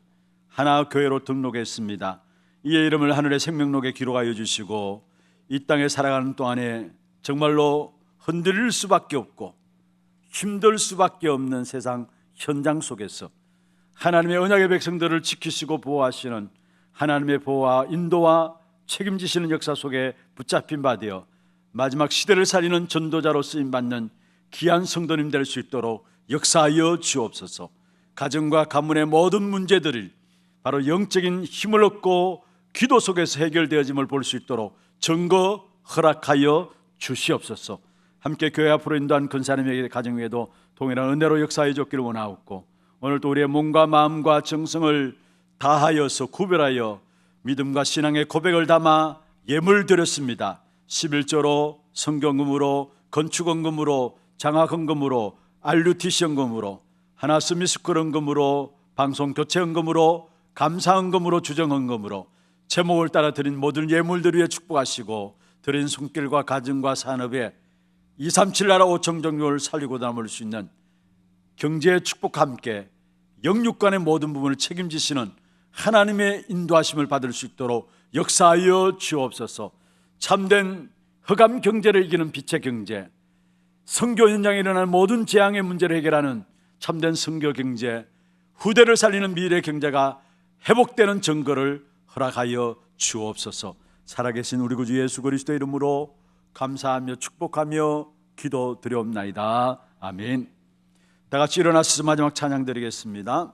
하나교회로 등록했습니다. 이의 이름을 하늘의 생명록에 기록하여 주시고 이 땅에 살아가는 동안에 정말로 흔들릴 수밖에 없고 힘들 수밖에 없는 세상 현장 속에서 하나님의 언약의 백성들을 지키시고 보호하시는 하나님의 보호와 인도와 책임지시는 역사 속에 붙잡힌 바 되어 마지막 시대를 살리는 전도자로 쓰임받는 귀한 성도님 될 수 있도록 역사하여 주옵소서. 가정과 가문의 모든 문제들을 바로 영적인 힘을 얻고 기도 속에서 해결되어짐을 볼 수 있도록 증거 허락하여 주시옵소서. 함께 교회 앞으로 인도한 근사님에게 가정 위에도 동일한 은혜로 역사해 줬기를 원하옵고 오늘도 우리의 몸과 마음과 정성을 다하여서 구별하여 믿음과 신앙의 고백을 담아 예물 드렸습니다. 11조로 성경금으로 건축원금으로 장학헌금으로 RUTC헌금으로 하나 서밋스쿨헌금으로 방송교체헌금으로 감사헌금으로 주정헌금으로 제목을 따라 드린 모든 예물들 위에 축복하시고 드린 손길과 가정과 산업에 237 나라 5천 종족을 살리고 남을 수 있는 경제의 축복과 함께 영육간의 모든 부분을 책임지시는 하나님의 인도하심을 받을 수 있도록 역사하여 주옵소서. 참된 흑암 경제를 이기는 빛의 경제, 선교 현장에 일어나는 모든 재앙의 문제를 해결하는 참된 선교 경제, 후대를 살리는 미래 경제가 회복되는 증거를 허락하여 주옵소서. 살아계신 우리 구주 예수 그리스도의 이름으로 감사하며 축복하며 기도드리옵나이다. 아멘. 다 같이 일어나셔서 마지막 찬양 드리겠습니다.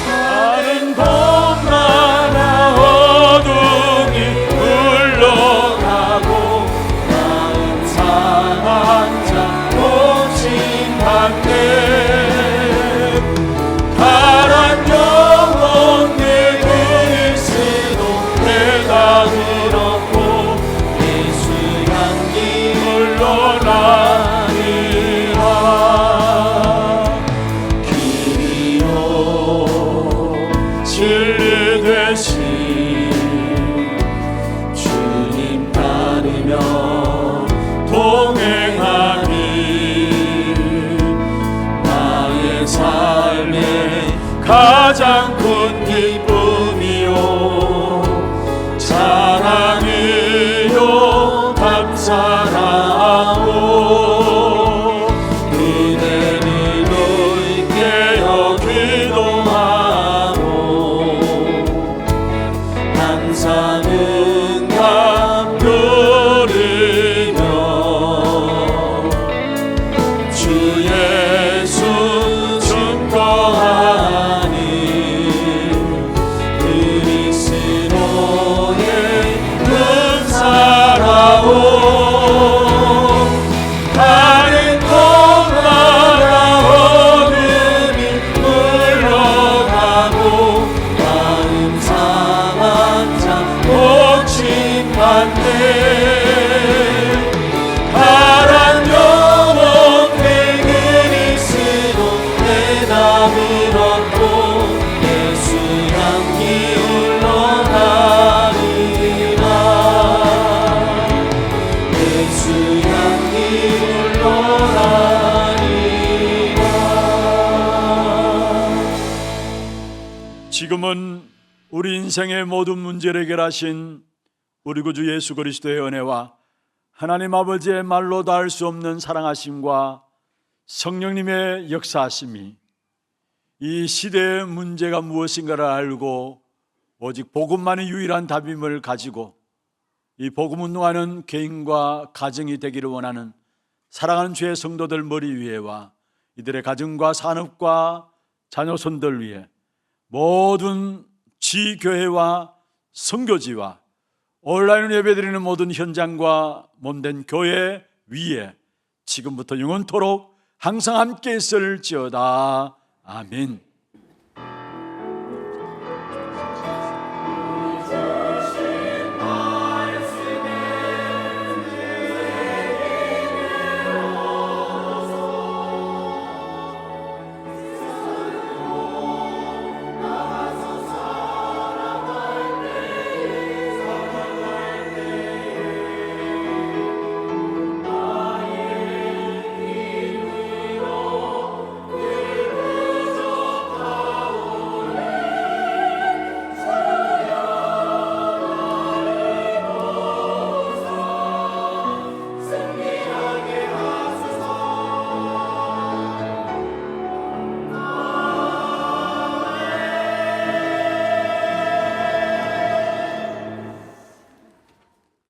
나는 봄마다 어둠이 물러가고 마음 상한 자 고침받네. 가란 영혼 내 그리스도 내가 들었고 예수 향기 물러나리라. 길이요 진리 되신 주님 따르며 동행하니 나의 삶의 가장 큰 기쁨 기도하오 그대를 깨어 기도하오 항상 응답 누리며 주 예수 증거하니 그리스도의 은사라오 다른 곳마다 어둠이 물러가고 마음 상한 자 고침받네 파란 영혼 그 그리스도 내다밀었고 예수 향기 흘러가리라 예수 향기 흘러가리라. 지금은 우리 인생의 모든 문제를 해결하신 우리 구주 예수 그리스도의 은혜와 하나님 아버지의 말로 닿을 수 없는 사랑하심과 성령님의 역사하심이 이 시대의 문제가 무엇인가를 알고 오직 복음만이 유일한 답임을 가지고 이 복음 운동하는 개인과 가정이 되기를 원하는 사랑하는 주의 성도들 머리 위에와 이들의 가정과 산업과 자녀손들 위에 모든 지교회와 선교지와 온라인으로 예배드리는 모든 현장과 몸된 교회 위에 지금부터 영원토록 항상 함께 있을지어다. 아멘.